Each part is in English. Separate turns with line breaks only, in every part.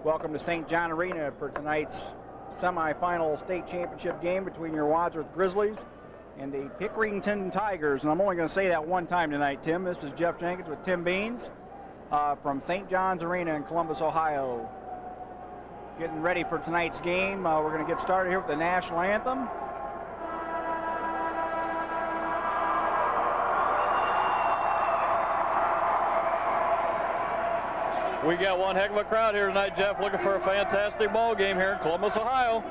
Welcome to St. John Arena for tonight's semifinal state championship game between your Wadsworth Grizzlies and the Pinkerington Tigers. And I'm only going to say that one time tonight, Tim. This is Jeff Jenkins with Tim Beans from St. John's Arena in Columbus, Ohio. Getting ready for tonight's game. We're going to get started here with the national anthem.
We got one heck of a crowd here tonight, Jeff, looking for a fantastic ball game here in Columbus, Ohio.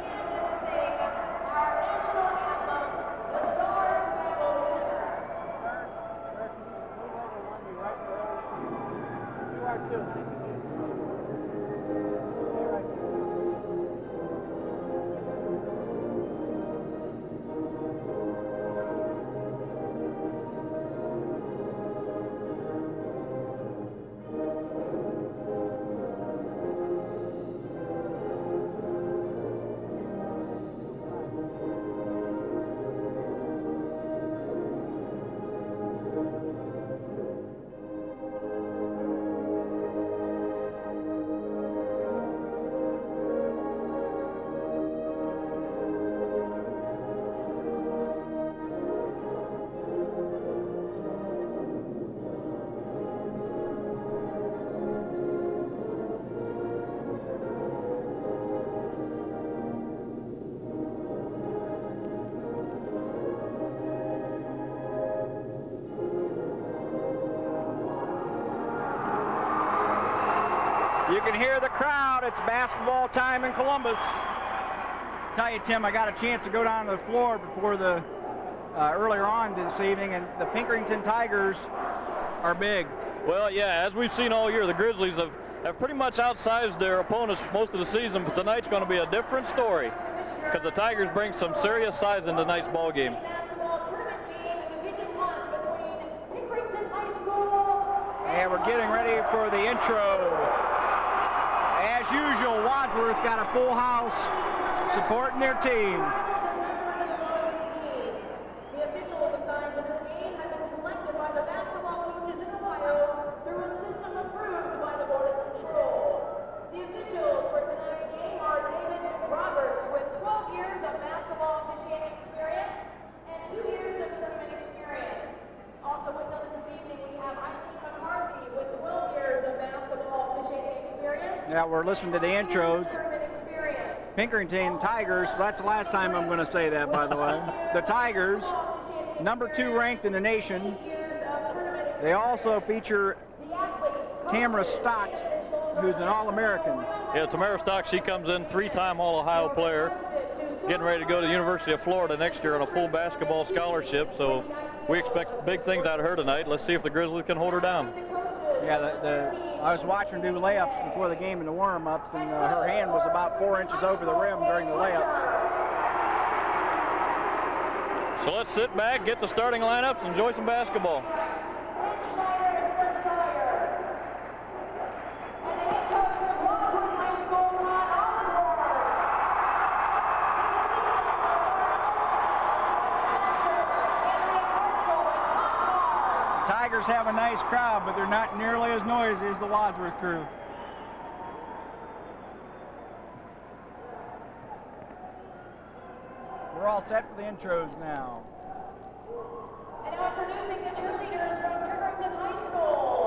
You can hear the crowd. It's basketball time in Columbus. Tell you, Tim, I got a chance to go down to the floor before the earlier on this evening, and the Pinkerington Tigers are big.
Well, yeah, as we've seen all year, the Grizzlies have pretty much outsized their opponents most of the season, but tonight's going to be a different story because the Tigers bring some serious size in tonight's ball game.
And we're getting ready for the intro. As usual, Wadsworth got a full house supporting their team.
The officials assigned to this game have been selected by the basketball coaches in Ohio through a system approved by the Board of Control. The officials for tonight's game are David Roberts with 12 years of basketball officiating experience and 2 years of tournament experience. Also with us this evening, we have Eileen McCarthy with 12 years of basketball officiating experience.
Yeah, we're listening to the intros. Pinkerington Tigers, that's the last time I'm going to say that, by the way. The Tigers, #2 ranked in the nation. They also feature Tamara Stocks, who's an All-American.
Yeah, Tamara Stocks, she comes in, 3-time All-Ohio player, getting ready to go to the University of Florida next year on a full basketball scholarship. So we expect big things out of her tonight. Let's see if the Grizzlies can hold her down.
Yeah, I was watching her do layups before the game in the warm-ups, and her hand was about 4 inches over the rim during the layups.
So let's sit back, get the starting lineups, enjoy some basketball.
Tigers have a nice crowd, but they're not nearly as noisy as the Wadsworth crew. We're all set for the intros now.
And now introducing the cheerleaders from Pinkerington High School.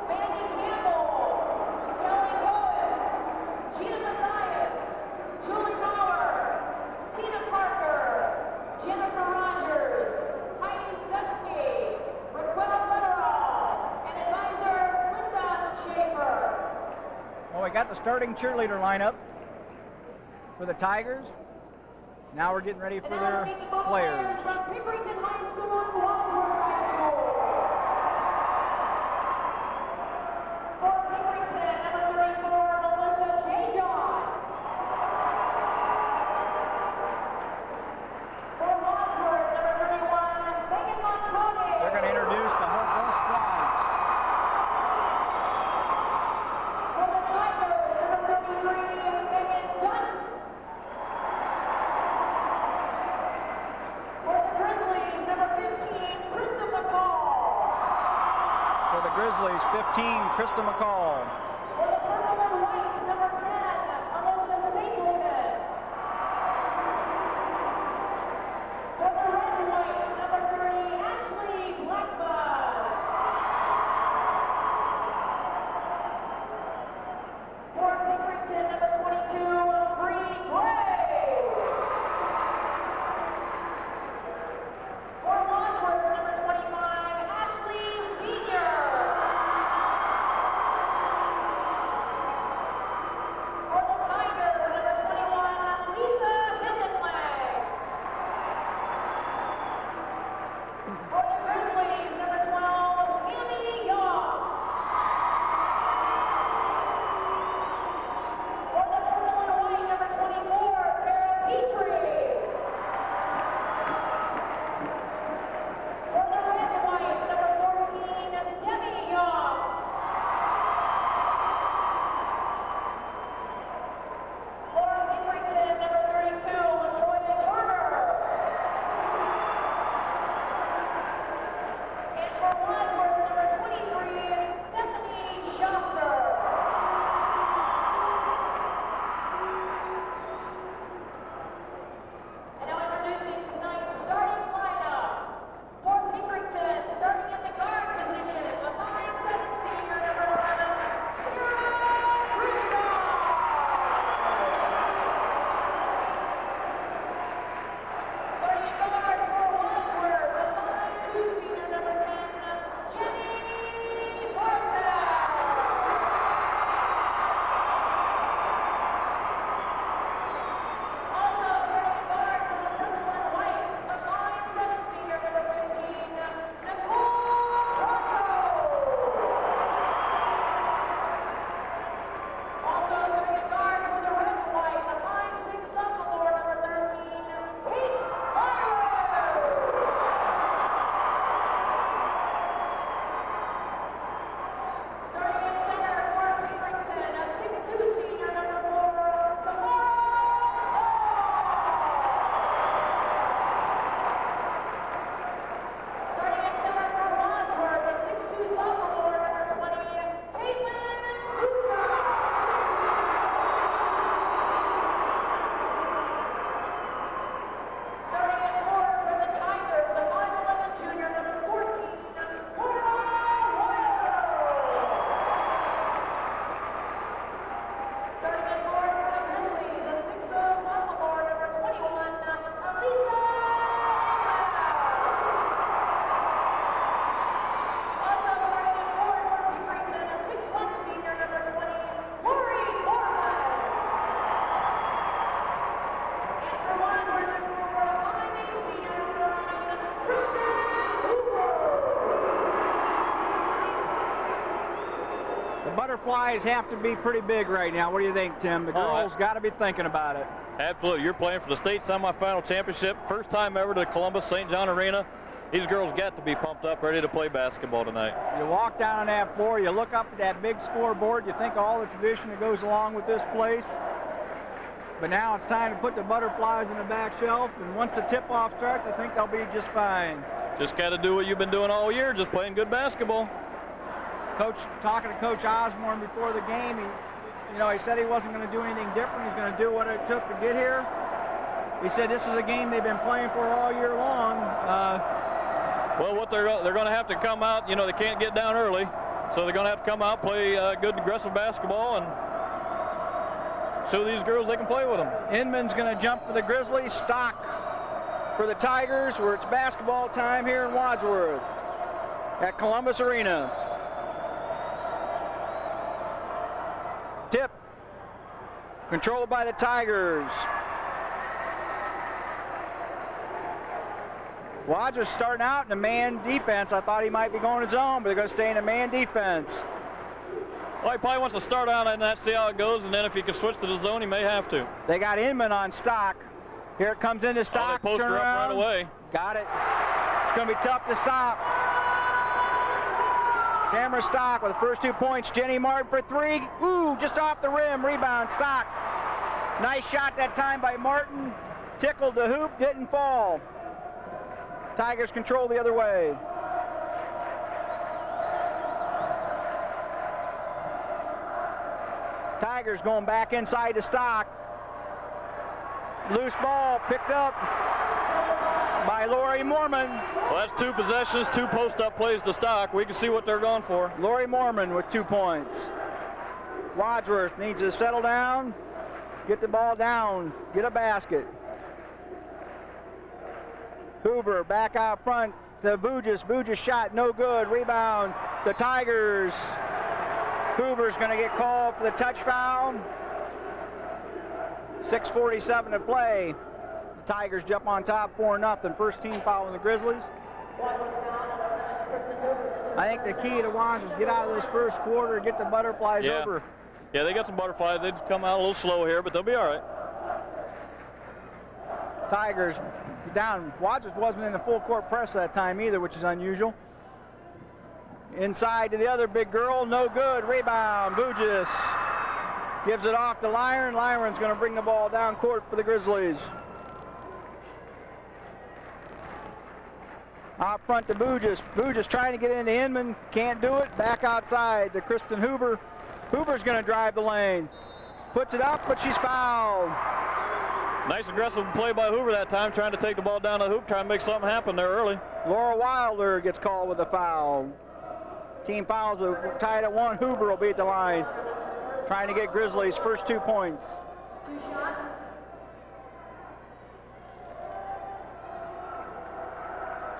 Mandy Campbell, Kelly Lois, Gina Mathias, Julie Bauer, Tina Parker, Jennifer Rogers, Heidi Stutzky, Raquel Federal, and advisor Linda Schaefer.
Well, we got the starting cheerleader lineup for the Tigers. Now we're getting ready for their players.
From Pinkerington High School and Wadsworth High School. For Pinkerington, number 34, Melissa J. John. For Wadsworth, number 31, Megan Montoni.
They're going to introduce the whole both squads.
For the Tigers, number 33, Megan Dunn. For the Grizzlies, number 15, Krista McCall.
For the Grizzlies, 15, Krista McCall.
For the Purple and White, number
butterflies have to be pretty big right now. What do you think, Tim? The girls got to be thinking about it.
Absolutely. You're playing for the state semifinal championship. First time ever to Columbus St. John Arena. These girls got to be pumped up, ready to play basketball tonight.
You walk down on that floor, you look up at that big scoreboard, you think of all the tradition that goes along with this place. But now it's time to put the butterflies in the back shelf, and once the tip-off starts, I think they'll be just fine.
Just got to do what you've been doing all year, just playing good basketball.
Coach, talking to Coach Osborne before the game, he said he wasn't going to do anything different. He's going to do what it took to get here. He said this is a game they've been playing for all year long.
Well, what they're going to have to come out, they can't get down early, so they're going to have to come out, play good aggressive basketball, and show these girls they can play with them.
Inman's going to jump for the Grizzlies. Stock for the Tigers, where it's basketball time here in Wadsworth at Columbus Arena. Tip controlled by the Tigers. Wadsworth starting out in a man defense. I thought he might be going his own, but they're going to stay in a man defense.
Well, he probably wants to start out and that, see how it goes, and then if he can switch to the zone, he may have to.
They got Inman on Stock. Here it comes into Stock.
They post her up right away.
Got it. It's going to be tough to stop. Tamara Stock with the first 2 points. Jenny Martin for three. Ooh, just off the rim. Rebound, Stock. Nice shot that time by Martin. Tickled the hoop, didn't fall. Tigers control the other way. Tigers going back inside to Stock. Loose ball picked up by Lori Mormon.
Well, that's 2 possessions, 2 post-up plays to Stock. We can see what they're going for.
Lori Mormon with 2 points. Wadsworth needs to settle down, get the ball down, get a basket. Hoover back out front to Vujis. Vujis shot no good. Rebound. The Tigers. Hoover's going to get called for the touch foul. 6:47 to play. The Tigers jump on top 4-0. First team foul on the Grizzlies. I think the key to Wadsworth is get out of this first quarter and get the butterflies over.
Yeah, they got some butterflies. They just come out a little slow here, but they'll be all right.
Tigers down. Wadsworth wasn't in the full court press that time either, which is unusual. Inside to the other big girl, no good. Rebound, Vujis gives it off to Lyron. Lyron's going to bring the ball down court for the Grizzlies. Out front to Vujis. Vujis trying to get into Inman, can't do it. Back outside to Kristen Hoover. Hoover's going to drive the lane. Puts it up, but she's fouled.
Nice aggressive play by Hoover that time, trying to take the ball down the hoop, trying to make something happen there early.
Laura Wilder gets called with a foul. Team fouls are tied at 1. Hoover will be at the line, trying to get Grizzlies' first 2 points.
2 shots.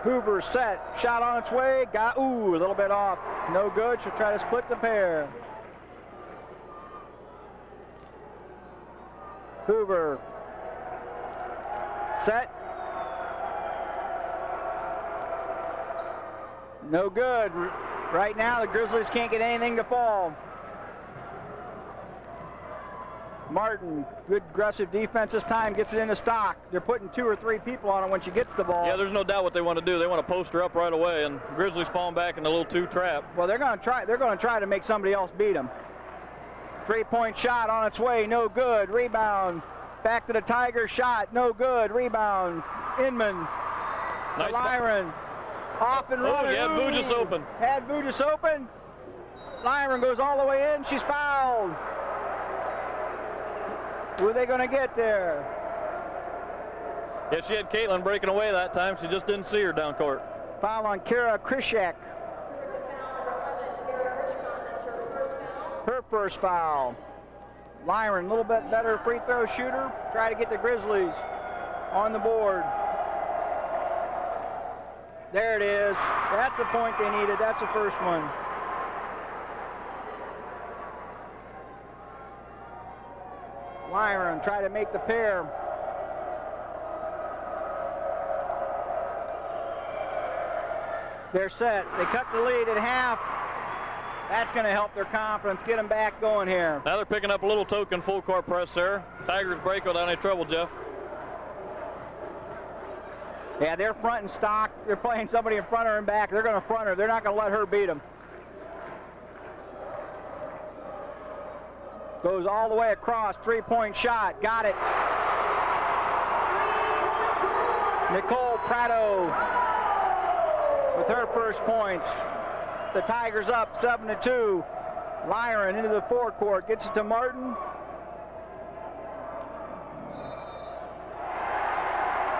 Hoover set, shot on its way, got, a little bit off. No good, she'll try to split the pair. Hoover. Set. No good. Right now, the Grizzlies can't get anything to fall. Martin, good aggressive defense this time, gets it into Stock. They're putting 2 or 3 people on it when she gets the ball.
Yeah, there's no doubt what they want to do. They want to post her up right away, and Grizzlies falling back in a little 2 trap.
Well, they're going to try to make somebody else beat them. 3-point shot on its way, no good. Rebound. Back to the Tigers, shot, no good. Rebound. Inman.
Nice
Lyron. Off and running.
Yeah, Vujis open.
Had Vujis open. Lyron goes all the way in. She's fouled. Who are they going to get there?
Yeah, she had Caitlin breaking away that time. She just didn't see her down court.
Foul on Kara Krishak. Her first foul. Lyron, a little bit better free throw shooter. Try to get the Grizzlies on the board. There it is. That's the point they needed. That's the first one. Lyron try to make the pair. They're set. They cut the lead at half. That's going to help their confidence, get them back going here.
Now they're picking up a little token full court press there. Tigers break without any trouble, Jeff.
Yeah, they're front and stock. They're playing somebody in front of her and back. They're going to front her. They're not going to let her beat them. Goes all the way across. Three-point shot. Got it. Nicole Prado with her first points. The Tigers up 7-2. Lyron into the forecourt. Gets it to Martin.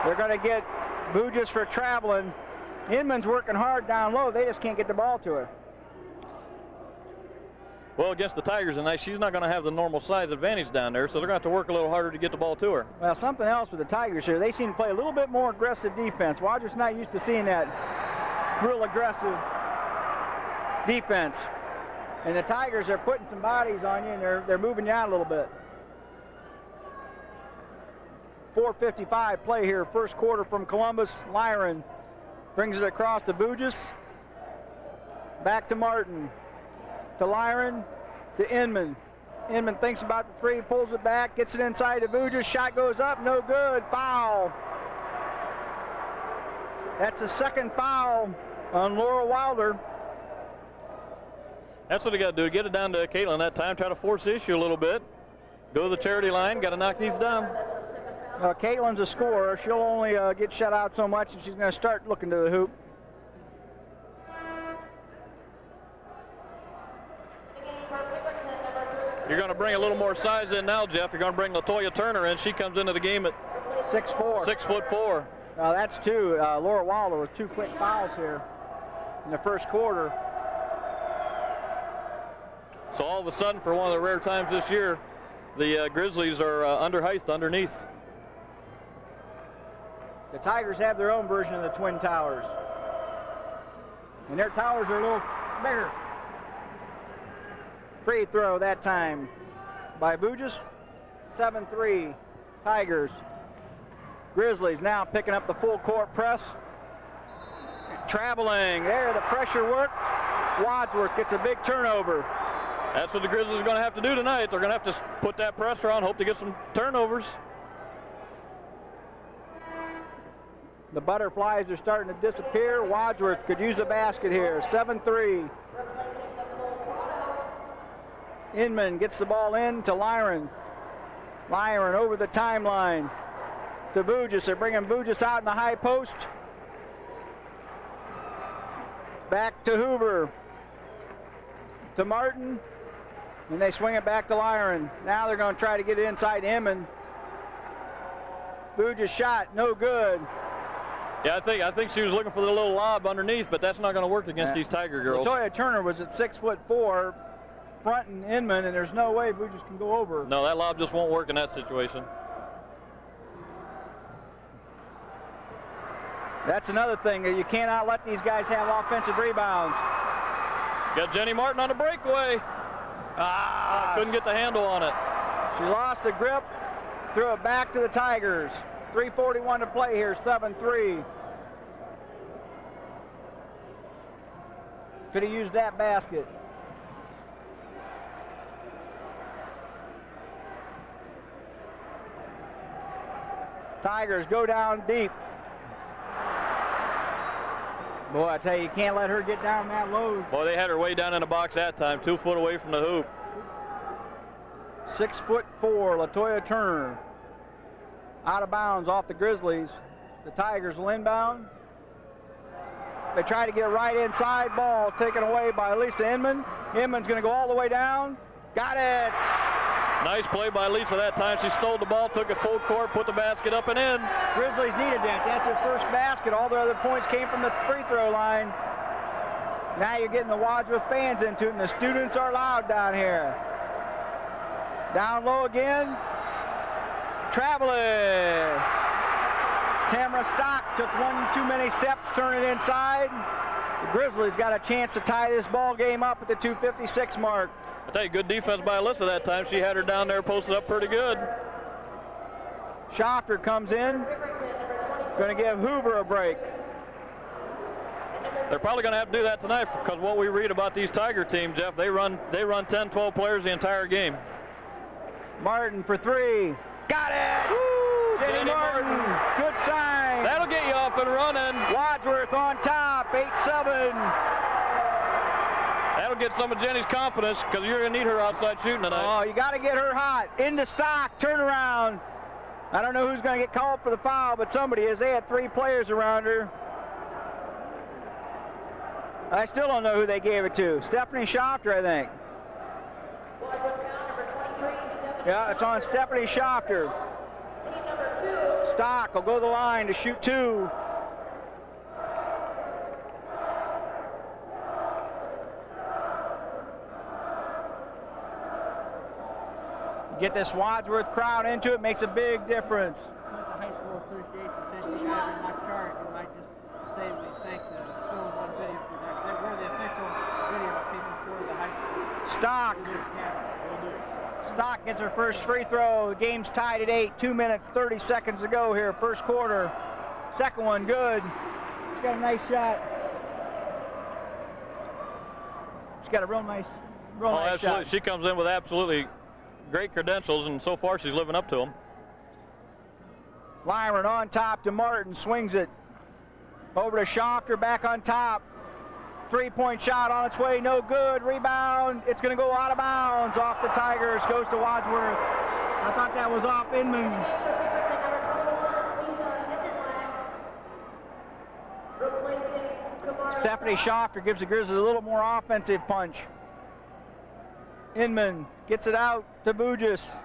They're going to get Bugis for traveling. Inman's working hard down low. They just can't get the ball to her.
Well, against the Tigers tonight, she's not going to have the normal size advantage down there, so they're going to have to work a little harder to get the ball to her.
Well, something else with the Tigers here. They seem to play a little bit more aggressive defense. Wadsworth's not used to seeing that real aggressive defense. And the Tigers are putting some bodies on you, and they're moving you out a little bit. 4:55 play here, first quarter from Columbus. Lyron brings it across to Bugis. Back to Martin. To Lyron, to Inman. Inman thinks about the three, pulls it back, gets it inside to Bugis. Shot goes up, no good. Foul. That's the second foul on Laura Wilder.
That's what they got to do, get it down to Caitlin that time, try to force the issue a little bit. Go to the charity line, got to knock these down.
Caitlin's a scorer. She'll only get shut out so much, and she's going to start looking to the hoop.
You're going to bring a little more size in now, Jeff. You're going to bring LaToya Turner in. She comes into the game at
6'4".
6'4".
That's two. Laura Wilder with two quick fouls here in the first quarter.
So all of a sudden, for one of the rare times this year, the Grizzlies are underneath.
The Tigers have their own version of the Twin Towers. And their towers are a little bigger. Free throw that time by Bugis. 7-3 Tigers. Grizzlies now picking up the full court press. Traveling. There, the pressure worked. Wadsworth gets a big turnover.
That's what the Grizzlies are going to have to do tonight. They're going to have to put that pressure on, hope to get some turnovers.
The butterflies are starting to disappear. Wadsworth could use a basket here. 7-3. Inman gets the ball in to Lyron. Lyron over the timeline to Bugis. They're bringing Bugis out in the high post. Back to Hoover. To Martin. And they swing it back to Lyron. Now they're going to try to get it inside Inman. Bugis shot, no good.
Yeah, I think she was looking for the little lob underneath, but that's not going to work against these Tiger girls.
LaToya Turner was at 6'4", fronting Inman, and there's no way Bugis can go over.
No, that lob just won't work in that situation.
That's another thing, that you cannot let these guys have offensive rebounds.
Got Jenny Martin on the breakaway. Couldn't get the handle on it.
She lost the grip, threw it back to the Tigers. 3:41 to play here, 7-3. Could have used that basket. Tigers go down deep. Boy, I tell you, you can't let her get down that low.
Boy, they had her way down in the box that time, 2 foot away from the hoop.
6'4", LaToya Turner. Out of bounds off the Grizzlies. The Tigers will inbound. They try to get right inside. Ball taken away by Lisa Inman. Inman's going to go all the way down. Got it.
Nice play by Lisa that time. She stole the ball, took it full court, put the basket up and in.
Grizzlies needed that. That's their first basket. All their other points came from the free throw line. Now you're getting the Wadsworth fans into it, and the students are loud down here. Down low again. Traveling. Tamara Stock took one too many steps, turn it inside. The Grizzlies got a chance to tie this ball game up at the 2:56 mark.
I tell you, good defense by Alyssa that time. She had her down there posted up pretty good.
Schofter comes in. Going to give Hoover a break.
They're probably going to have to do that tonight because what we read about these Tiger teams, Jeff, they run 10, 12 players the entire game.
Martin for three. Got it! Woo! Jenny Martin. Good sign.
That'll get you off and running.
Wadsworth on top, 8-7.
That'll get some of Jenny's confidence because you're going to need her outside shooting tonight.
Oh, you got to get her hot. Into stock, turnaround. I don't know who's going to get called for the foul, but somebody is. They had 3 players around her. I still don't know who they gave it to. Stephanie Schofter, I think. Yeah, it's on Stephanie Schofter. Stock will go to the line to shoot 2. Get this Wadsworth crowd into it, makes a big difference.
The High School Association says you guys in my chart, and I just say we thank the Film One Video Production. We're the official video people for the high school.
Stock. Stock gets her first free throw. The game's tied at 8. 2 minutes, 30 seconds to go here, first quarter. Second one, good. She's got a nice shot. She's got a real nice
Absolutely.
shot.
She comes in with absolutely great credentials, and so far she's living up to them.
Lyron on top to Martin, swings it. Over to Schofter, back on top. 3-point shot on its way, no good. Rebound, it's going to go out of bounds. Off the Tigers, goes to Wadsworth. I thought that was off Inman. Stephanie Schofter gives the Grizzlies a little more offensive punch. Inman gets it out to Bugis.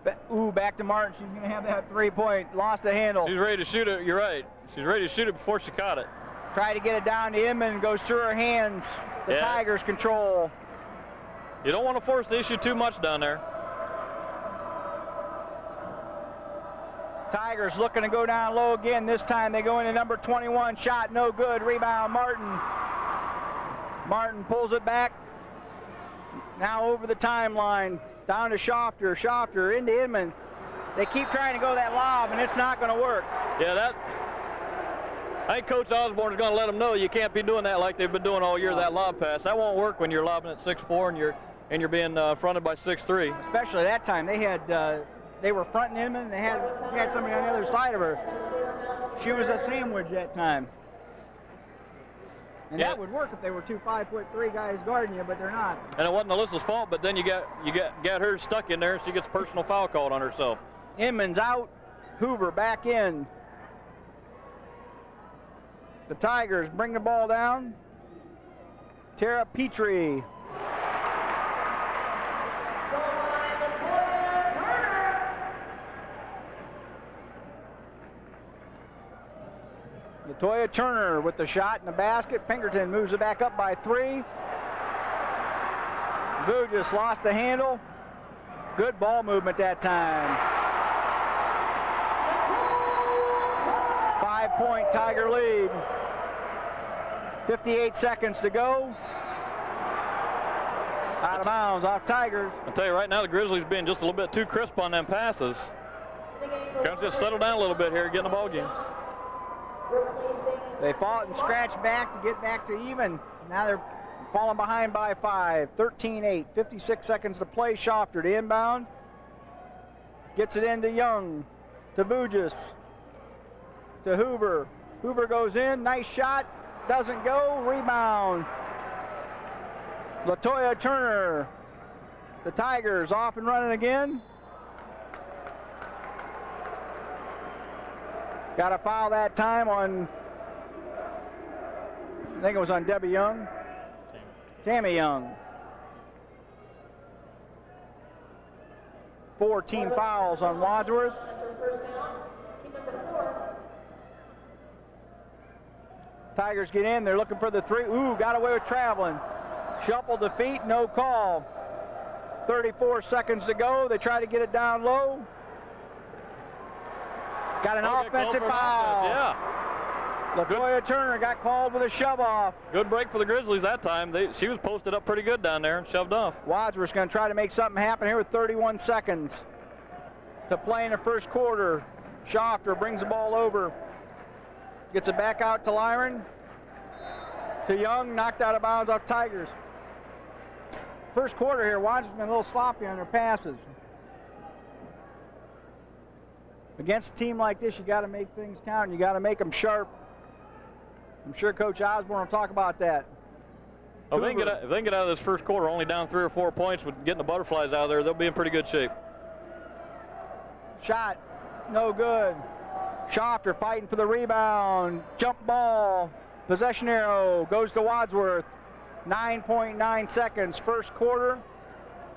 Back to Martin. She's going to have that 3-point. Lost the handle.
She's ready to shoot it. You're right. She's ready to shoot it before she caught it.
Try to get it down to Inman. Goes through her hands. The Tigers control.
You don't want to force the issue too much down there.
Tigers looking to go down low again. This time they go into number 21. Shot no good. Rebound Martin. Martin pulls it back. Now over the timeline. Down to Schofter. Schofter into Inman. They keep trying to go that lob, and it's not going to work.
Yeah, I think Coach Osborne is going to let them know you can't be doing that like they've been doing all year, that lob pass. That won't work when you're lobbing at 6'4" and you're being fronted by 6'3".
Especially that time. They were fronting Inman. They had somebody on the other side of her. She was a sandwich that time. And that would work if they were 2 5'3" guys guarding you, but they're not.
And it wasn't Alyssa's fault, but then you got her stuck in there, and she gets personal foul called on herself.
Inman's out. Hoover back in. The Tigers bring the ball down. Tara Petrie. Latoya Turner with the shot in the basket. Pinkerton moves it back up by 3. Bugis lost the handle. Good ball movement that time. 5-point Tiger lead. 58 seconds to go. Out of bounds, off Tigers.
I'll tell you right now, the Grizzlies being just a little bit too crisp on them passes. Kind of just settle down a little bit here, get in the ball game.
They fought and scratched back to get back to even. Now they're falling behind by 5. 13-8, 56 seconds to play. Schofter to inbound. Gets it into Young, to Bugis, to Hoover. Hoover goes in, nice shot, doesn't go, rebound. Latoya Turner. The Tigers off and running again. Got a foul that time on, I think it was on Debbie Young. Tammy Young. 4 team fouls on Wadsworth. Tigers get in, they're looking for the 3. Ooh, got away with traveling. Shuffled the feet, no call. 34 seconds to go. They try to get it down low. Got an offensive foul.
Yeah.
Latoya Turner got called with a shove off.
Good break for the Grizzlies that time. She was posted up pretty good down there and shoved off.
Wadsworth's going to try to make something happen here with 31 seconds to play in the first quarter. Schofter brings the ball over. Gets it back out to Lyron. to Young, knocked out of bounds off Tigers. First quarter here, Wadsworth's been a little sloppy on their passes. Against a team like this, you got to make things count, and you got to make them sharp. I'm sure Coach Osborne will talk about that.
Well, if they can get out of this first quarter only down 3 or 4 points with getting the butterflies out of there, they'll be in pretty good shape.
Shot, no good. Schofter fighting for the rebound. Jump ball. Possession arrow goes to Wadsworth. 9.9 seconds, first quarter.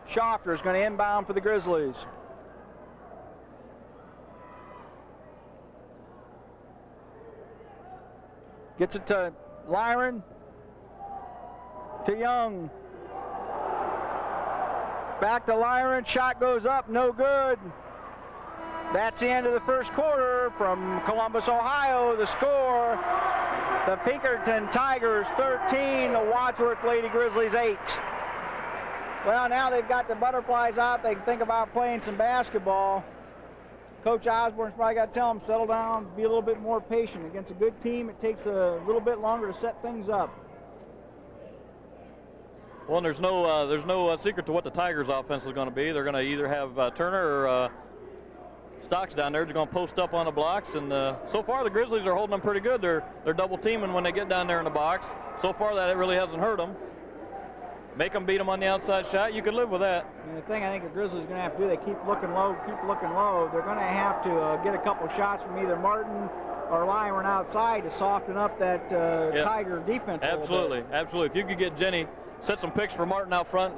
Schofter's going to inbound for the Grizzlies. Gets it to Lyron. To Young. Back to Lyron. Shot goes up, no good. That's the end of the first quarter. From Columbus, Ohio, the score, the Pinkerington Tigers 13, the Wadsworth Lady Grizzlies 8. Well, now they've got the butterflies out. They can think about playing some basketball. Coach Osborne's probably got to tell them, settle down, be a little bit more patient. Against a good team, it takes a little bit longer to set things up.
Well, and there's no secret to what the Tigers' offense is going to be. They're going to either have Turner or Stocks down there. They're going to post up on the blocks, and so far the Grizzlies are holding them pretty good. They're double teaming when they get down there in the box. So far that it really hasn't hurt them. Make them beat them on the outside shot. You can live with that.
And the thing I think the Grizzlies are going to have to do, they keep looking low, They're going to have to get a couple shots from either Martin or Lyron outside to soften up that Tiger defense.
Absolutely. If you could get Jenny, set some picks for Martin out front,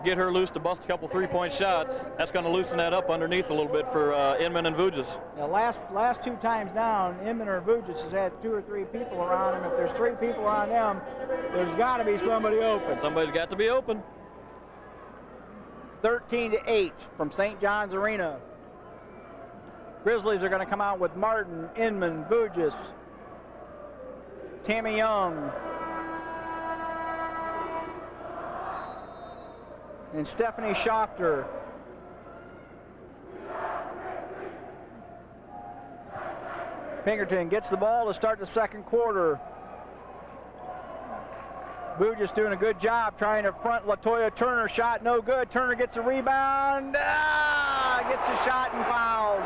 get her loose to bust a couple three-point shots, that's going to loosen that up underneath a little bit for Inman and Vujis.
Now last 2 times down, Inman or Vujis has had 2 or 3 people around him. If there's 3 people around them, there's got to be somebody open.
Somebody's got to be open.
13-8 from St. John's Arena. Grizzlies are going to come out with Martin, Inman, Vujis, Tammy Young, and Stephanie Schofter. Pinkerton gets the ball to start the second quarter. Vujis doing a good job trying to front Latoya Turner. Shot no good. Turner gets a rebound. Gets a shot and fouled.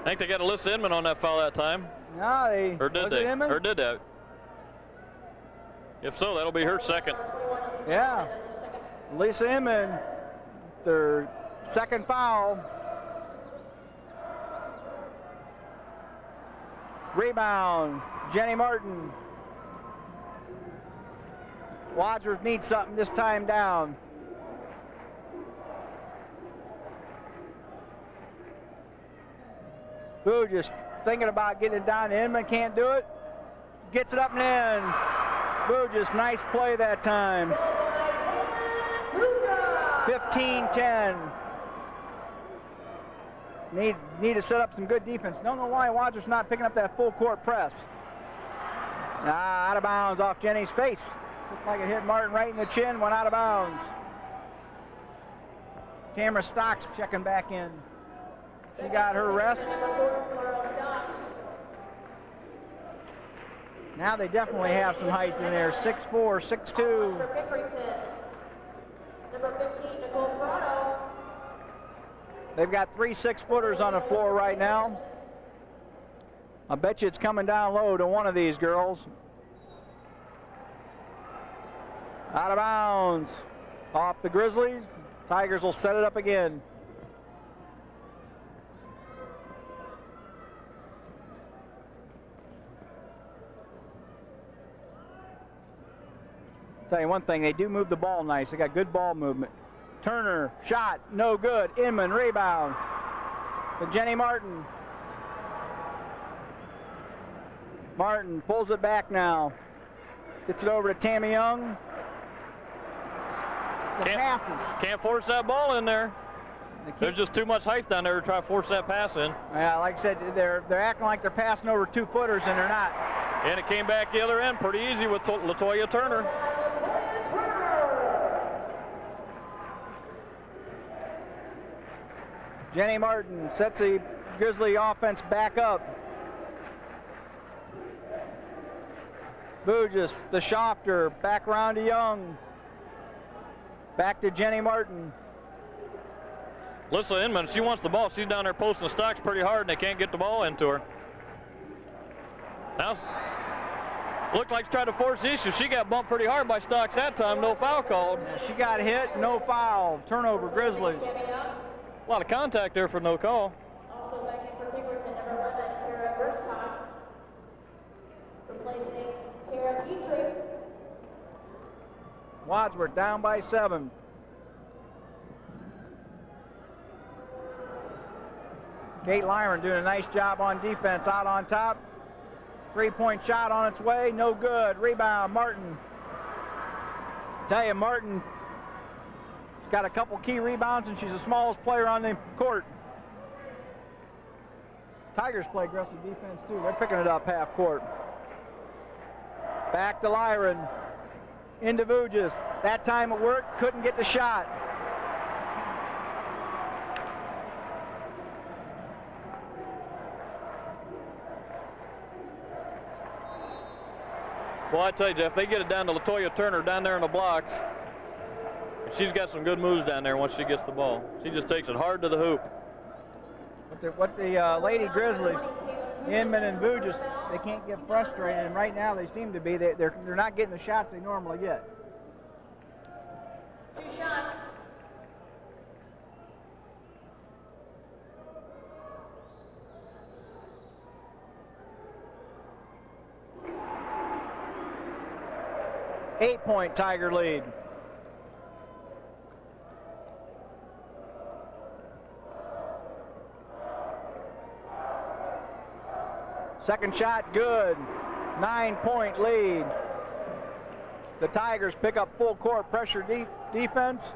I think they got Alyssa Inman on that foul that time.
No, they.
Or did they? Or did that? If so, that'll be her second.
Yeah. Lisa Inman, their second foul. Rebound, Jenny Martin. Wadsworth needs something this time down. Boo just thinking about getting it down to Inman, can't do it. Gets it up and in. Boo just nice play that time. 15-10. Need to set up some good defense. Don't know why Wadsworth's not picking up that full court press. Out of bounds off Jenny's face. Looked like it hit Martin right in the chin, went out of bounds. Tamara Stocks checking back in. She got her rest. Now they definitely have some height in there. 6'4", 6'2".
Number 15, Nicole Prado.
They've got 3 6-footers on the floor right now. I bet you it's coming down low to one of these girls. Out of bounds. Off the Grizzlies. Tigers will set it up again. Tell you one thing, they do move the ball nice. They got good ball movement. Turner, shot, no good. Inman, rebound. To Jenny Martin. Martin pulls it back now. Gets it over to Tammy Young. The passes.
Can't force that ball in there. There's just too much height down there to try to force that pass in.
Yeah, like I said, they're acting like they're passing over 2-footers, and they're not.
And it came back the other end pretty easy with Latoya Turner.
Jenny Martin sets a Grizzly offense back up. Bugis to Schofter, back around to Young. Back to Jenny Martin.
Alyssa Inman, she wants the ball. She's down there posting the Stocks pretty hard, and they can't get the ball into her. Now, looked like she tried to force the issue. She got bumped pretty hard by Stocks that time. No foul called.
Yeah, she got hit, no foul. Turnover, Grizzlies.
A lot of contact there for no call.
Also back in for Pinkerington, number 11, Kara Burschkott. Replacing Kara Petrie.
Wadsworth down by 7. Kate Lyron doing a nice job on defense out on top. 3-point shot on its way, no good. Rebound, Martin. Tell you, Martin got a couple key rebounds, and she's the smallest player on the court. Tigers play aggressive defense too. They're picking it up half court. Back to Lyron. Into Bugis. That time it worked, couldn't get the shot.
Well, I tell you, Jeff, they get it down to LaToya Turner down there in the blocks. She's got some good moves down there once she gets the ball. She just takes it hard to the hoop.
What the Lady Grizzlies, Inman and Bugis, they can't get frustrated, and right now they seem to be. They're not getting the shots they normally get.
2 shots.8-point
Tiger lead. Second shot, good. 9-point lead. The Tigers pick up full court pressure defense.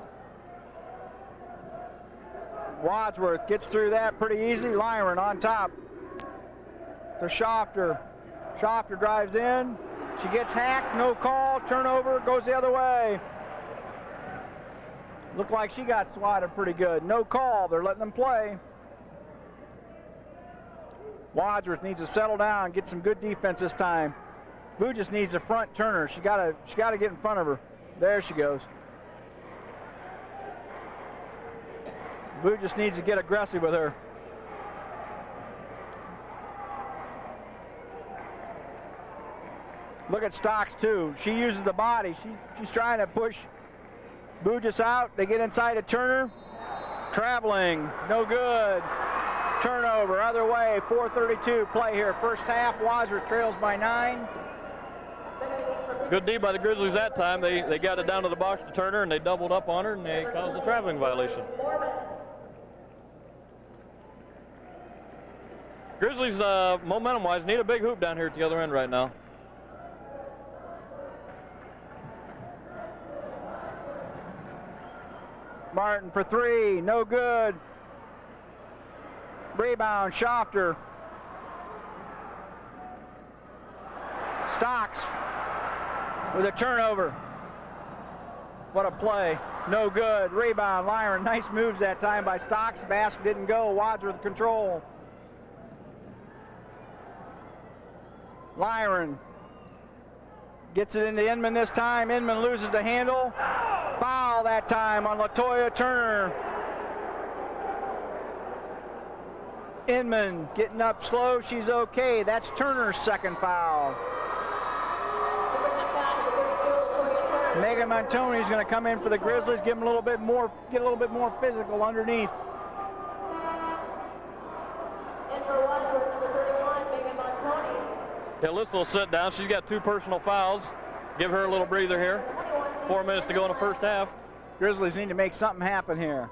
Wadsworth gets through that pretty easy. Lyron on top to Schofter. Schofter drives in. She gets hacked, no call, turnover, goes the other way. Looked like she got swatted pretty good. No call, they're letting them play. Wadsworth needs to settle down, get some good defense this time. Bugis needs a front turner. She gotta get in front of her. There she goes. Bugis needs to get aggressive with her. Look at Stocks too. She uses the body. She's trying to push Bugis out. They get inside of Turner. Traveling, no good. Turnover, other way. 4:32 play here. First half, Wadsworth trails by 9.
Good D by the Grizzlies that time. They got it down to the box to Turner, and they doubled up on her, and they caused a traveling violation. Grizzlies, momentum-wise, need a big hoop down here at the other end right now.
Martin for 3, no good. Rebound, Schofter. Stocks with a turnover. What a play. No good. Rebound, Lyron. Nice moves that time by Stocks. Basket didn't go. Wadsworth control. Lyron gets it into Inman this time. Inman loses the handle. Foul that time on LaToya Turner. Inman getting up slow. She's okay. That's Turner's second foul. Megan Montoni is going to come in for the Grizzlies, get a little bit more physical underneath.
And for Wadsworth, number 31, Megan Montoni.
Yeah, Alyssa will sit down. She's got 2 personal fouls. Give her a little breather here. 4 minutes to go in the first half.
Grizzlies need to make something happen here.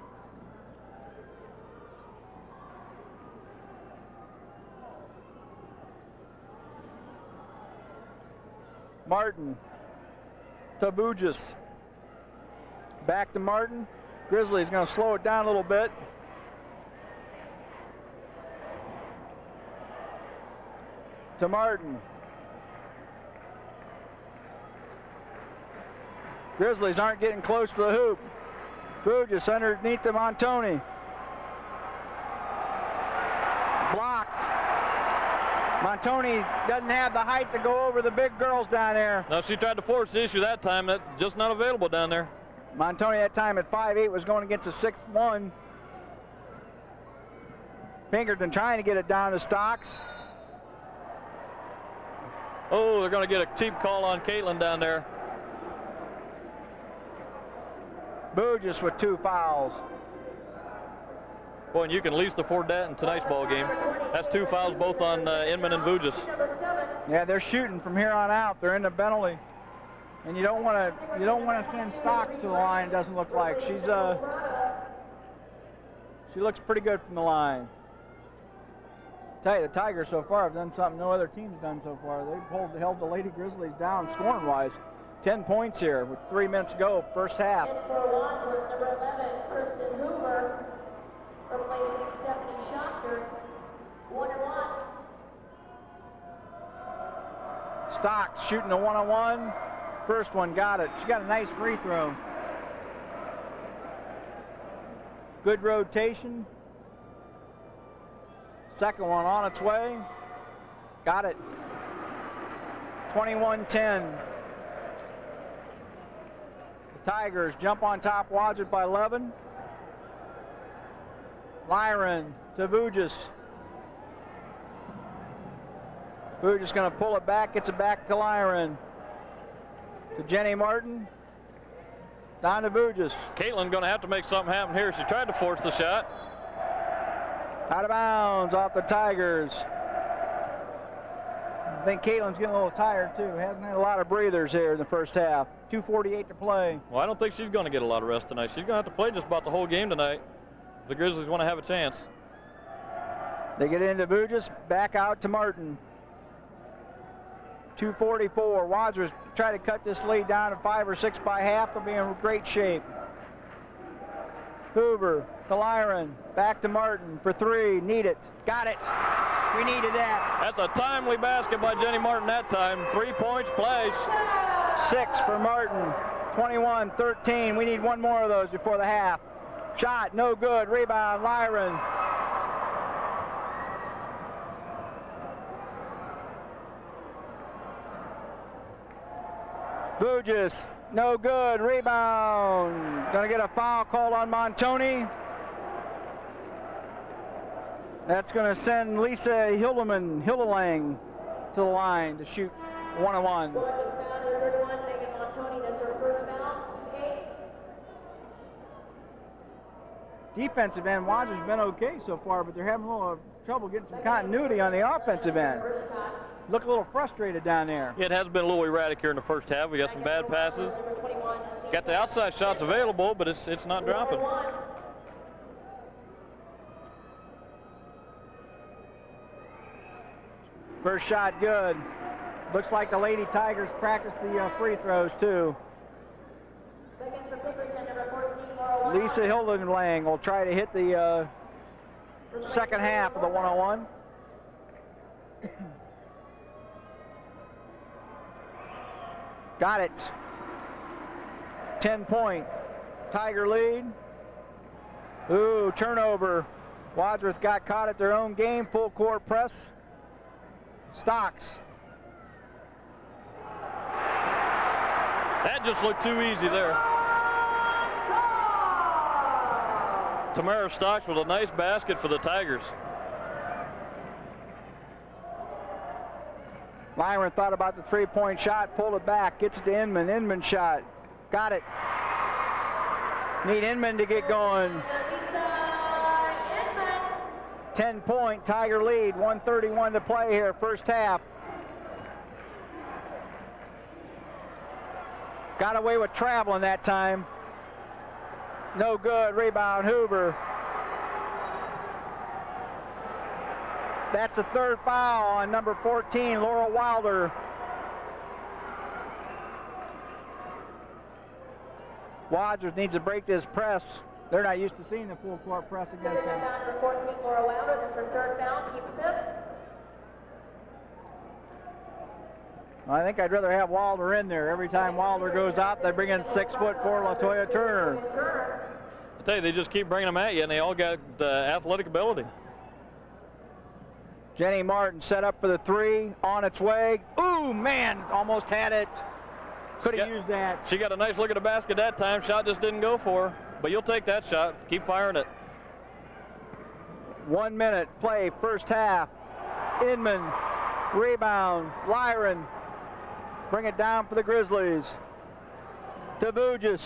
Martin to Bugis. Back to Martin. Grizzlies going to slow it down a little bit. To Martin. Grizzlies aren't getting close to the hoop. Bugis underneath to Montoni. Montoni doesn't have the height to go over the big girls down there.
Now, she tried to force the issue that time. That's just not available down there.
Montoni that time at 5'8" was going against a 6'1". Pinkerton trying to get it down to Stocks.
Oh, they're going to get a cheap call on Caitlin down there.
Burgess with 2 fouls.
Boy, and you can at least afford that in tonight's ball game. That's 2 fouls both on Inman and Vujis.
Yeah, they're shooting from here on out. They're in the penalty, and you don't want to send Stocks to the line. Doesn't look like she looks pretty good from the line. Tell you, the Tigers so far have done something no other team's done so far. They've held the Lady Grizzlies down scoring-wise. 10 points here with 3 minutes to go, first half.
And for Wadsworth, number 11, Kristen Hoover, replacing Stephanie Schachter. 1-1.
Stocks shooting a 1-on-1. First one, got it. She got a nice free throw. Good rotation. Second one on its way. Got it. 21-10. The Tigers jump on top, Wadsworth by 11. Lyron to Vujis. Vujis going to pull it back, gets it back to Lyron. To Jenny Martin. Down to Vujis.
Caitlin going to have to make something happen here. She tried to force the shot.
Out of bounds off the Tigers. I think Caitlin's getting a little tired too. Hasn't had a lot of breathers here in the first half. 2:48 to play.
Well, I don't think she's going to get a lot of rest tonight. She's going to have to play just about the whole game tonight if the Grizzlies want to have a chance.
They get into Vujis, back out to Martin. 2:44. Wadsworth try to cut this lead down to 5 or 6 by half. They'll be in great shape. Hoover to Lyron, back to Martin for 3. Need it. Got it. We needed that.
That's a timely basket by Jenny Martin that time. 3 points, place.
6 for Martin. 21-13. We need one more of those before the half. Shot, no good. Rebound, Lyron. Vujis, no good. Rebound. Gonna get a foul called on Montoni. That's gonna send Lisa Hildelang to the line to shoot 1-on-1.
Going with foul number 31, Megan Montoni. That's her first foul. Team 8.
Defensive end, Wadsworth's been okay so far, but they're having a little trouble getting some continuity on the offensive end.
First shot.
Look a little frustrated down there.
It has been a little erratic here in the first half. We got some bad passes.
Number 21.
Got the outside shots available, but it's not dropping.
Number 1.
First shot good. Looks like the Lady Tigers practice the free throws too.
Second for Pinkerington, number 14, Laura Wild.
Lisa Hildelang will try to hit the second half of the 1-on-1. Got it. 10-point Tiger lead. Ooh, turnover. Wadsworth got caught at their own game. Full court press. Stocks.
That just looked too easy there. Tamara Stocks with a nice basket for the Tigers.
Lyron thought about the three-point shot, pulled it back, gets it to Inman. Inman shot. Got it. Need Inman to get going. 10-point Tiger lead, 1:31 to play here, first half. Got away with traveling that time. No good, rebound Hoover. That's the third foul on number 14, Laurel Wilder. Wadsworth needs to break this press. They're not used to seeing the full court press against them.
Number 14, Laura Wilder. That's her third foul. Team 7.
I think I'd rather have Wilder in there. Every time Wilder goes out, they bring in 6'4" LaToya Turner.
I tell you, they just keep bringing them at you, and they all got athletic ability.
Jenny Martin set up for the three, on its way. Ooh, man, almost had it. Could have used that.
She got a nice look at the basket that time. Shot just didn't go for her. But you'll take that shot. Keep firing it.
1 minute play, first half. Inman, rebound, Lyron. Bring it down for the Grizzlies. To Vujis.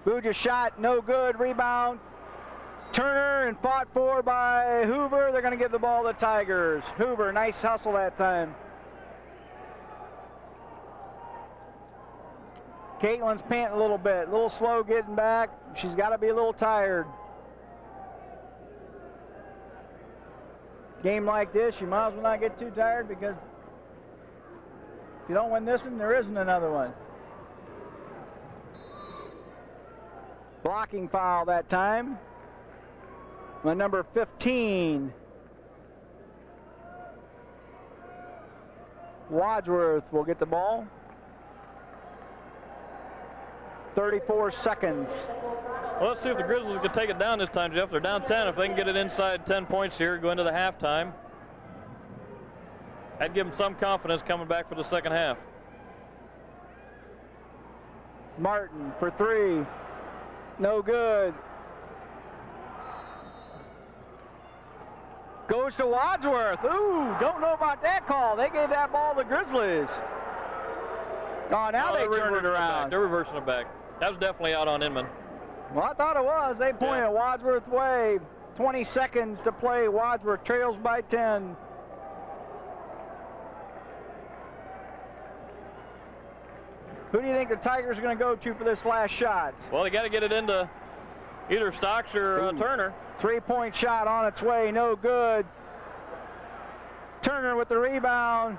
Vujis shot, no good, rebound. Turner and fought for by Hoover. They're going to give the ball to the Tigers. Hoover, nice hustle that time. Caitlin's panting a little bit, a little slow getting back. She's got to be a little tired. Game like this, you might as well not get too tired, because if you don't win this one, there isn't another one. Blocking foul that time. My number 15. Wadsworth will get the ball. 34 seconds.
Well, let's see if the Grizzlies can take it down this time, Jeff. They're down 10. If they can get it inside 10 points here, go into the halftime, that'd give them some confidence coming back for the second half.
Martin for three. No good. Goes to Wadsworth. Ooh, don't know about that call. They gave that ball to the Grizzlies. Oh, now they turned it around.
They're reversing it back. That was definitely out on Inman.
Well, I thought it was. They pointed Wadsworth way. 20 seconds to play. Wadsworth trails by 10. Who do you think the Tigers are going to go to for this last shot?
Well, they got to get it into either Stocks or Turner.
Three-point shot on its way, no good. Turner with the rebound.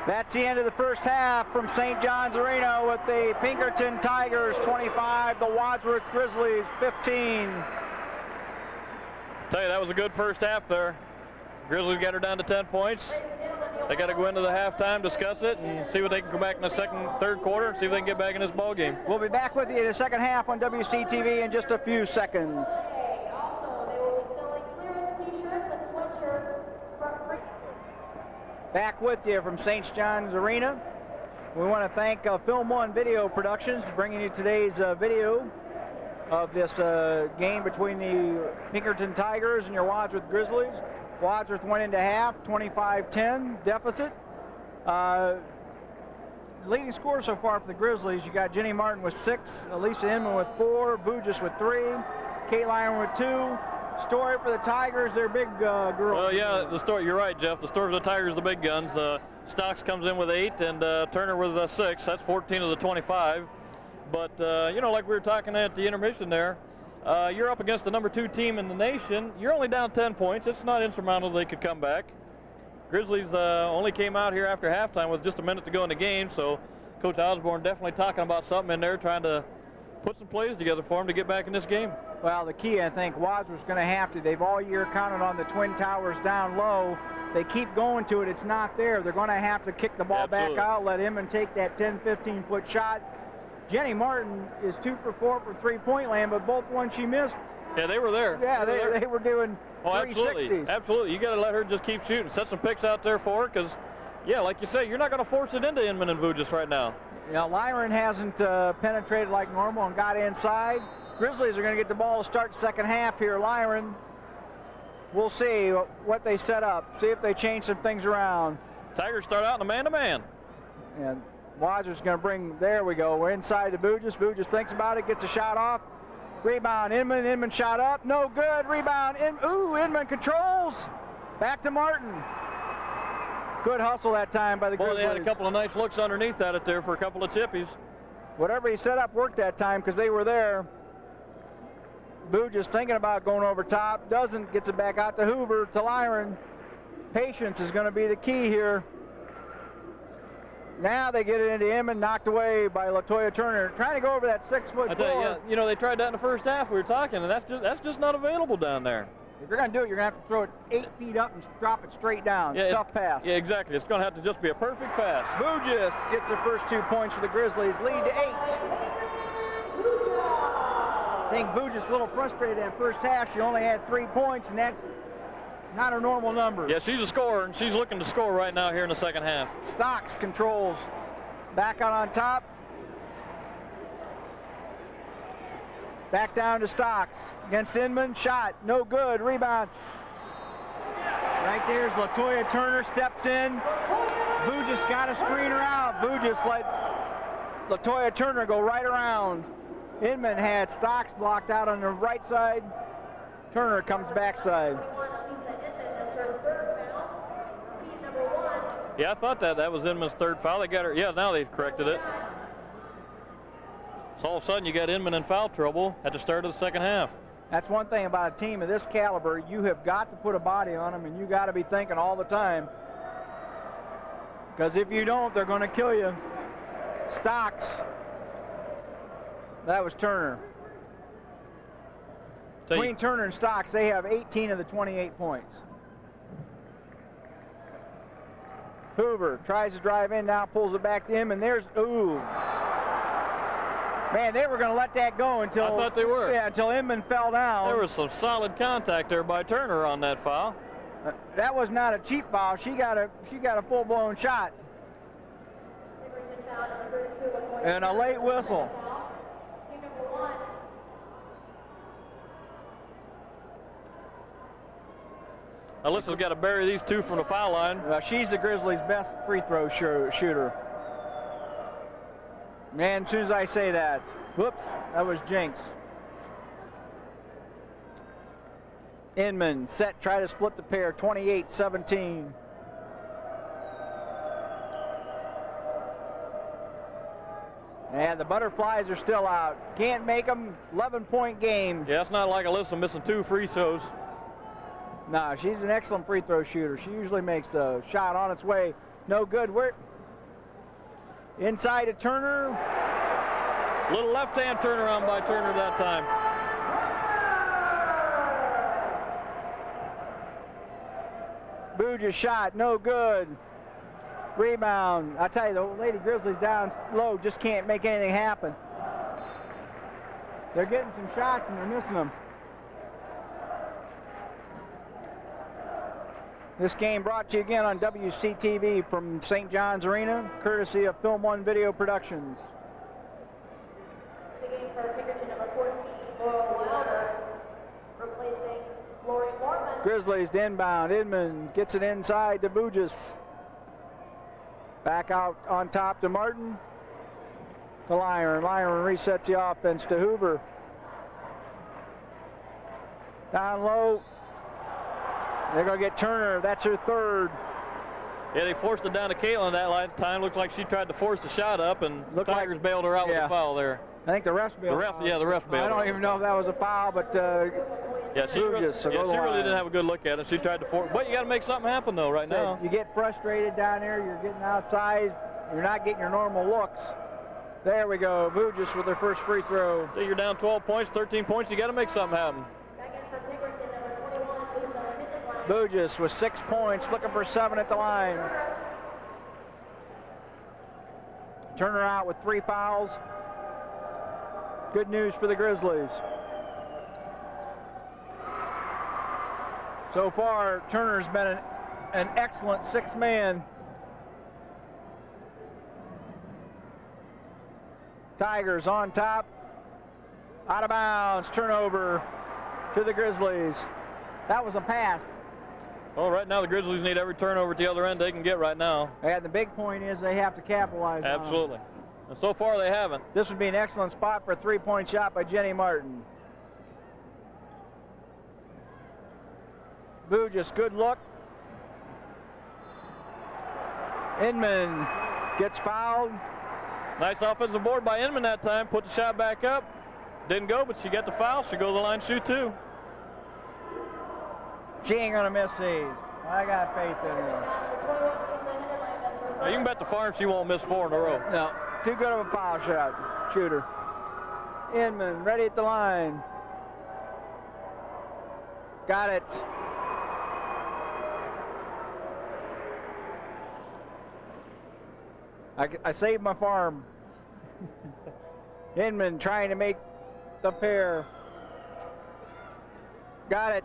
That's the end of the first half from St. John's Arena, with the Pinkerton Tigers 25, the Wadsworth Grizzlies 15.
Tell you, that was a good first half there. Grizzlies got her down to 10 points. They got to go into the halftime, discuss it, and see what they can come back in the third quarter, and see if they can get back in this ball game.
We'll be back with you in the second half on WCTV in just a few seconds.
Also, they will be selling clearance t-shirts and sweatshirts for free.
Back with you from St. John's Arena. We want to thank Film One Video Productions bringing you today's video of this game between the Pinkerton Tigers and your Wadsworth Grizzlies. Wadsworth went into half, 25-10 deficit. Leading scorer so far for the Grizzlies, you got Jenny Martin with 6, Elisa Inman with 4, Vujis with 3, Kate Lyon with 2. Story for the Tigers, they're big girls.
Well, yeah, the story. You're right, Jeff. The story for the Tigers, the big guns. Stocks comes in with 8, and Turner with 6. That's 14 of the 25. But you know, like we were talking at the intermission there, you're up against the number 2 team in the nation. You're only down 10 points. It's not insurmountable they could come back. Grizzlies only came out here after halftime with just a minute to go in the game, so Coach Osborne definitely talking about something in there, trying to put some plays together for them to get back in this game.
Well, the key, I think, Wadsworth's going to have to. They've all year counted on the Twin Towers down low. They keep going to it. It's not there. They're going to have to kick the ball back out, let Inman take that 10, 15-foot shot. Jenny Martin is 2 for 4 for three-point land, but both ones she missed.
Yeah, they were there.
Yeah, they were doing 360s.
Absolutely. You got to let her just keep shooting. Set some picks out there for her, because, yeah, like you say, you're not going to force it into Inman and Vujis right now.
Yeah, Lyron hasn't penetrated like normal and got inside. Grizzlies are going to get the ball to start the second half here. Lyron, we'll see what they set up. See if they change some things around.
Tigers start out in a man-to-man.
And Wadsworth's going to bring, there we go. We're inside to Vujis. Vujis thinks about it, gets a shot off. Rebound, Inman. Inman shot up. No good. Rebound. Inman controls. Back to Martin. Good hustle that time by the Grizzlies.
They had a couple of nice looks underneath at it there for a couple of chippies.
Whatever he set up worked that time because they were there. Vujis thinking about going over top. Doesn't. Gets it back out to Hoover, to Lyron. Patience is going to be the key here. Now they get it into Inman, knocked away by LaToya Turner. Trying to go over that 6-foot
I tell you, you know, they tried that in the first half. We were talking, and that's just not available down there.
If you're going to do it, you're going to have to throw it 8 feet up and drop it straight down. It's a tough pass.
Yeah, exactly. It's going to have to just be a perfect pass.
Vujis gets the first 2 points for the Grizzlies. Lead to 8. think Vuja's a little frustrated that first half. She only had 3 points, and that's not her normal numbers.
Yeah, she's a scorer, and she's looking to score right now here in the second half.
Stocks controls. Back out on top. Back down to Stocks. Against Inman. Shot. No good. Rebound. Right there's Latoya Turner. Steps in. Vuja's got to screen her out. Vuja's let Latoya Turner go right around. Inman had Stocks blocked out on the right side. Turner comes backside.
Yeah, I thought that was Inman's third foul. They got her. Yeah, now they've corrected it. So all of a sudden you got Inman in foul trouble at the start of the second half.
That's one thing about a team of this caliber. You have got to put a body on them, and you got to be thinking all the time. Because if you don't, they're going to kill you. Stocks. That was Turner. Between Turner and Stocks, they have 18 of the 28 points. Hoover tries to drive in now, pulls it back to him, and there's, ooh. Man, they were going to let that go until...
I thought they were.
Yeah, until Inman fell down.
There was some solid contact there by Turner on that foul.
That was not a cheap foul. She got a full-blown shot. And a late whistle.
Alyssa's got to bury these two from the foul line.
She's the Grizzlies' best free throw shooter. Man, as soon as I say that, whoops, that was Jinx. Inman set, try to split the pair, 28-17. And the Butterflies are still out. Can't make them, 11-point game.
Yeah, it's not like Alyssa missing 2 free throws.
No, she's an excellent free throw shooter. She usually makes a shot on its way. No good. We're inside to Turner.
Little left-hand turnaround by Turner that time.
Vuja's shot, no good. Rebound. I tell you, the Lady Grizzlies down low just can't make anything happen. They're getting some shots and they're missing them. This game brought to you again on WCTV from St. John's Arena, courtesy of Film One Video Productions.
The game for Pinkerington number 14, Laurel Wilder, replacing Lori Mormon.
Grizzlies to inbound. Inman gets it inside to Vujas. Back out on top to Martin. To Lyron. Lyron resets the offense to Hoover. Down low. They're going to get Turner. That's her third.
Yeah, they forced it down to Caitlin that time. Looked like she tried to force the shot up, and the Tigers bailed her out with a foul there.
I think the refs bailed.
The ref bailed.
I don't even know if that was a foul, but
she really didn't have a good look at it. She tried to force, but you got to make something happen though right now.
You get frustrated down there. You're getting outsized. You're not getting your normal looks. There we go. Vujas with their first free throw.
So you're down 12 points, 13 points. You got to make something happen.
Vujas with 6 points, looking for 7 at the line. Turner out with 3 fouls. Good news for the Grizzlies. So far, Turner's been an excellent 6-man. Tigers on top. Out of bounds, turnover to the Grizzlies. That was a pass.
Well, right now the Grizzlies need every turnover at the other end they can get right now.
And the big point is they have to capitalize on it.
Absolutely. And so far they haven't.
This would be an excellent spot for a 3-point shot by Jenny Martin. Vujas, good look. Inman gets fouled.
Nice offensive board by Inman that time. Put the shot back up. Didn't go, but she got the foul. She'll go to the line, shoot 2.
She ain't gonna miss these. I got faith in her.
Now, you can bet the farm she won't miss 4 in a row.
No, too good of a foul shot. Shooter. Inman ready at the line. Got it. I saved my farm. Inman trying to make the pair. Got it.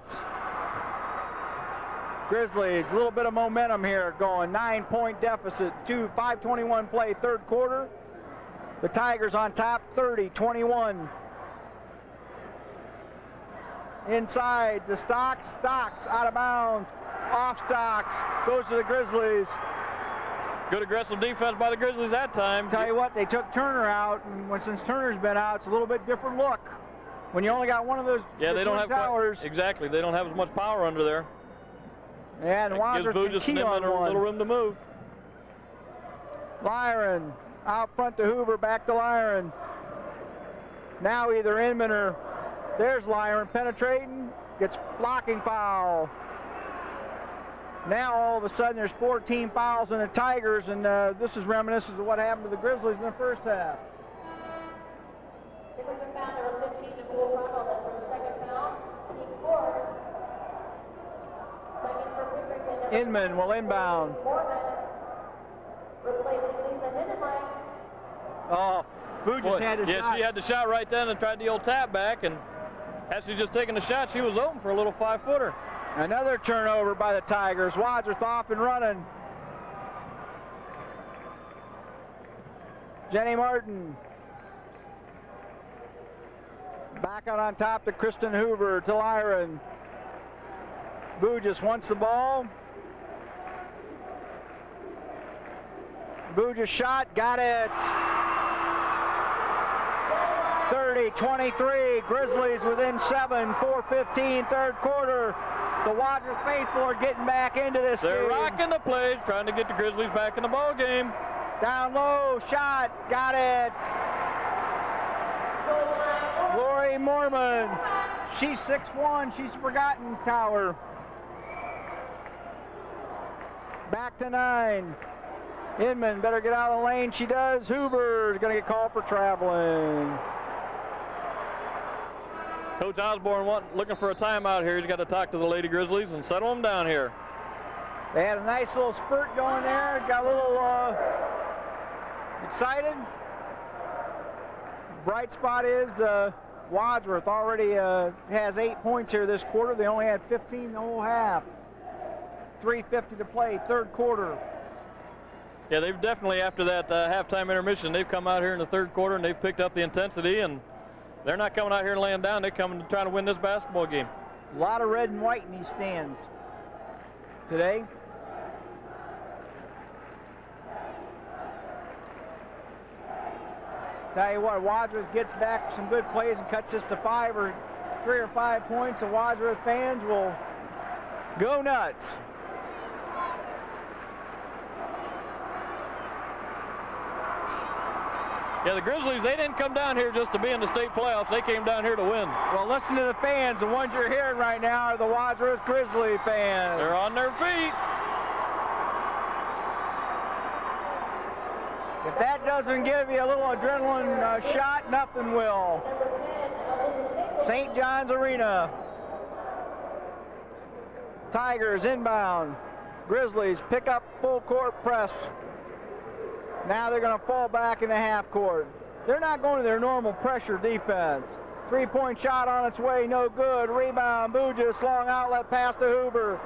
Grizzlies, a little bit of momentum here going. 9-point deficit, 5:21 play, third quarter. The Tigers on top, 30-21. Inside to Stocks. Stocks out of bounds. Off Stocks. Goes to the Grizzlies.
Good aggressive defense by the Grizzlies that time.
Tell you what, they took Turner out, and since Turner's been out, it's a little bit different look. When you only got one of those
they don't have
towers.
Exactly, they don't have as much power under there.
And Wadsworth
gives
can key on
a
one.
little room to move.
Lyron out front to Hoover, back to Lyron. Now either Inman or there's Lyron penetrating, gets blocking foul. Now all of a sudden there's 14 fouls in the Tigers, and this is reminiscent of what happened to the Grizzlies in the first half.
Pinkerington foul, there were 15 to full frontal. That's her second foul. Team Ford. Second for Pinkerington.
Inman will inbound.
Morgan replacing Lisa Hindemay.
Oh, Boo just had a shot.
Yeah, she had the shot right then and tried the old tap back, and as she just taking the shot, she was open for a little 5-footer.
Another turnover by the Tigers. Wadsworth off and running. Jenny Martin. Back out on top to Kristen Hoover, to Lyron. Boo just wants the ball. Boo just shot, got it. 30-23, Grizzlies within 7, 4:15, third quarter. The Wadsworth faithful are getting back into this
They're
game.
rocking the plays, trying to get the Grizzlies back in the ball game.
Down low, shot, got it. Lori Mormon, she's 6'1", she's forgotten tower. Back to 9. Inman better get out of the lane, she does. Hoover is going to get called for traveling.
Coach Osborne looking for a timeout here. He's got to talk to the Lady Grizzlies and settle them down here.
They had a nice little spurt going there. Got a little excited. Bright spot is Wadsworth already has 8 points here this quarter. They only had 15 the whole half. 3:50 to play, third quarter.
Yeah, they've definitely, after that halftime intermission, they've come out here in the third quarter and they've picked up the intensity, and they're not coming out here and laying down. They're coming to try to win this basketball game.
A lot of red and white in these stands today. Tell you what, Wadsworth gets back some good plays and cuts this to 3 or 5 points. The Wadsworth fans will go nuts.
Yeah, the Grizzlies, they didn't come down here just to be in the state playoffs. They came down here to win.
Well, listen to the fans. The ones you're hearing right now are the Wadsworth Grizzly fans.
They're on their feet.
If that doesn't give you a little adrenaline shot, nothing will. St. John's Arena. Tigers inbound. Grizzlies pick up full court press. Now they're going to fall back in the half court. They're not going to their normal pressure defense. 3-point shot on its way, no good. Rebound, Bugis, long outlet pass to Hoover.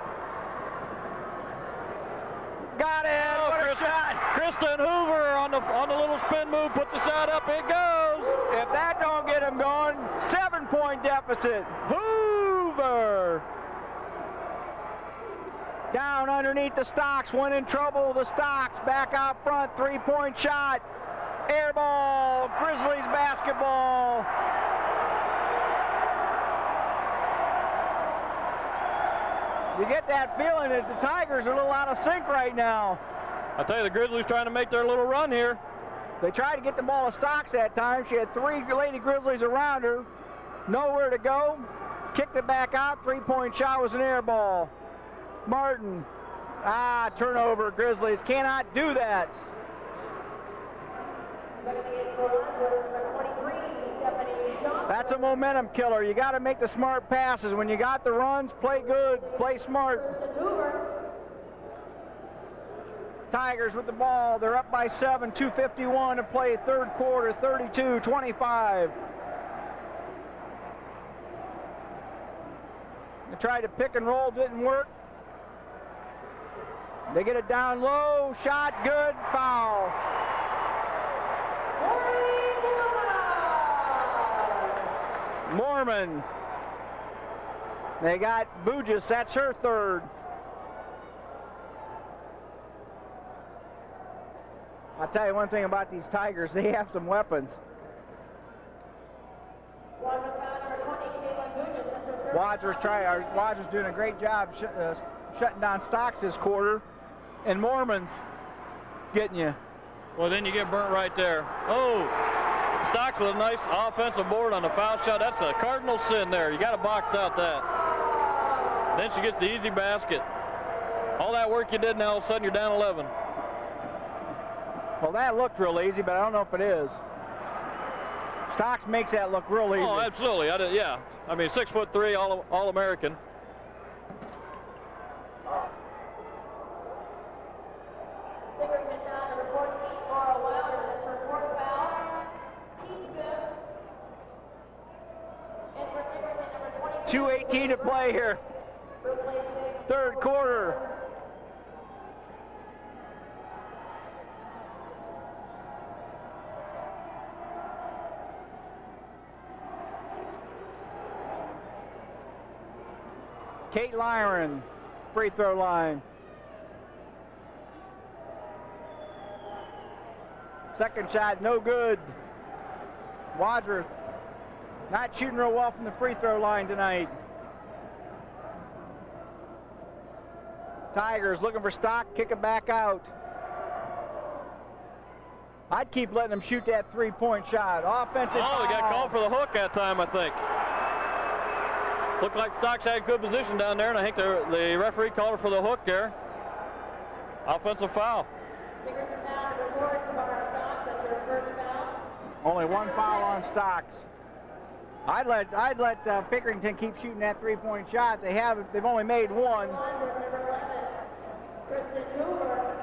Got it,
Oh,
what a shot.
Kristen Hoover on the little spin move, put the shot up, it goes.
If that don't get him going, 7-point deficit. Hoover. Down underneath the Stocks, went in trouble. The Stocks back out front, 3-point shot. Air ball, Grizzlies basketball. You get that feeling that the Tigers are a little out of sync right now.
I tell you, the Grizzlies trying to make their little run here.
They tried to get the ball to Stocks that time. She had 3 Lady Grizzlies around her. Nowhere to go. Kicked it back out. 3-point shot was an air ball. Martin. Turnover. Grizzlies cannot do that. That's a momentum killer. You got to make the smart passes. When you got the runs, play good, play smart. Tigers with the ball. They're up by 7, 2:51 to play, third quarter, 32-25. They tried to pick and roll, didn't work. They get it down low, shot, good, foul. Mormon. They got Bugis, that's her third. I'll tell you one thing about these Tigers, they have some weapons. Wadsworth's doing a great job shutting down Stocks this quarter, and Mormon's getting you.
Well, then you get burnt right there. Oh, Stocks with a nice offensive board on the foul shot. That's a cardinal sin there. You got to box out that. Then she gets the easy basket. All that work you did, now all of a sudden you're down 11.
Well, that looked real easy, but I don't know if it is. Stocks makes that look real easy.
Oh, absolutely. Yeah. I mean, 6'3", All-American.
Pinkerington foul number 14, Laura Wilder. That's her fourth foul. Team fifth. And for Pinkerington, number 22.
2:18 to play here.
Replacing
Third quarter. Kate Lyron, free throw line. Second shot, no good. Wadsworth not shooting real well from the free throw line tonight. Tigers looking for Stock, kick it back out. I'd keep letting them shoot that three-point shot. Offensive
Oh, they got
foul.
called for the hook that time, I think. Looked like Stocks had good position down there, and I think the referee called her for the hook there. Offensive foul.
Pinkerington foul number 4, Tamara Stocks. That's her first foul.
Only one foul on Stocks. I'd let Pinkerington keep shooting that three-point shot. They've only made one.
Wadsworth number 11, Kristen Hoover.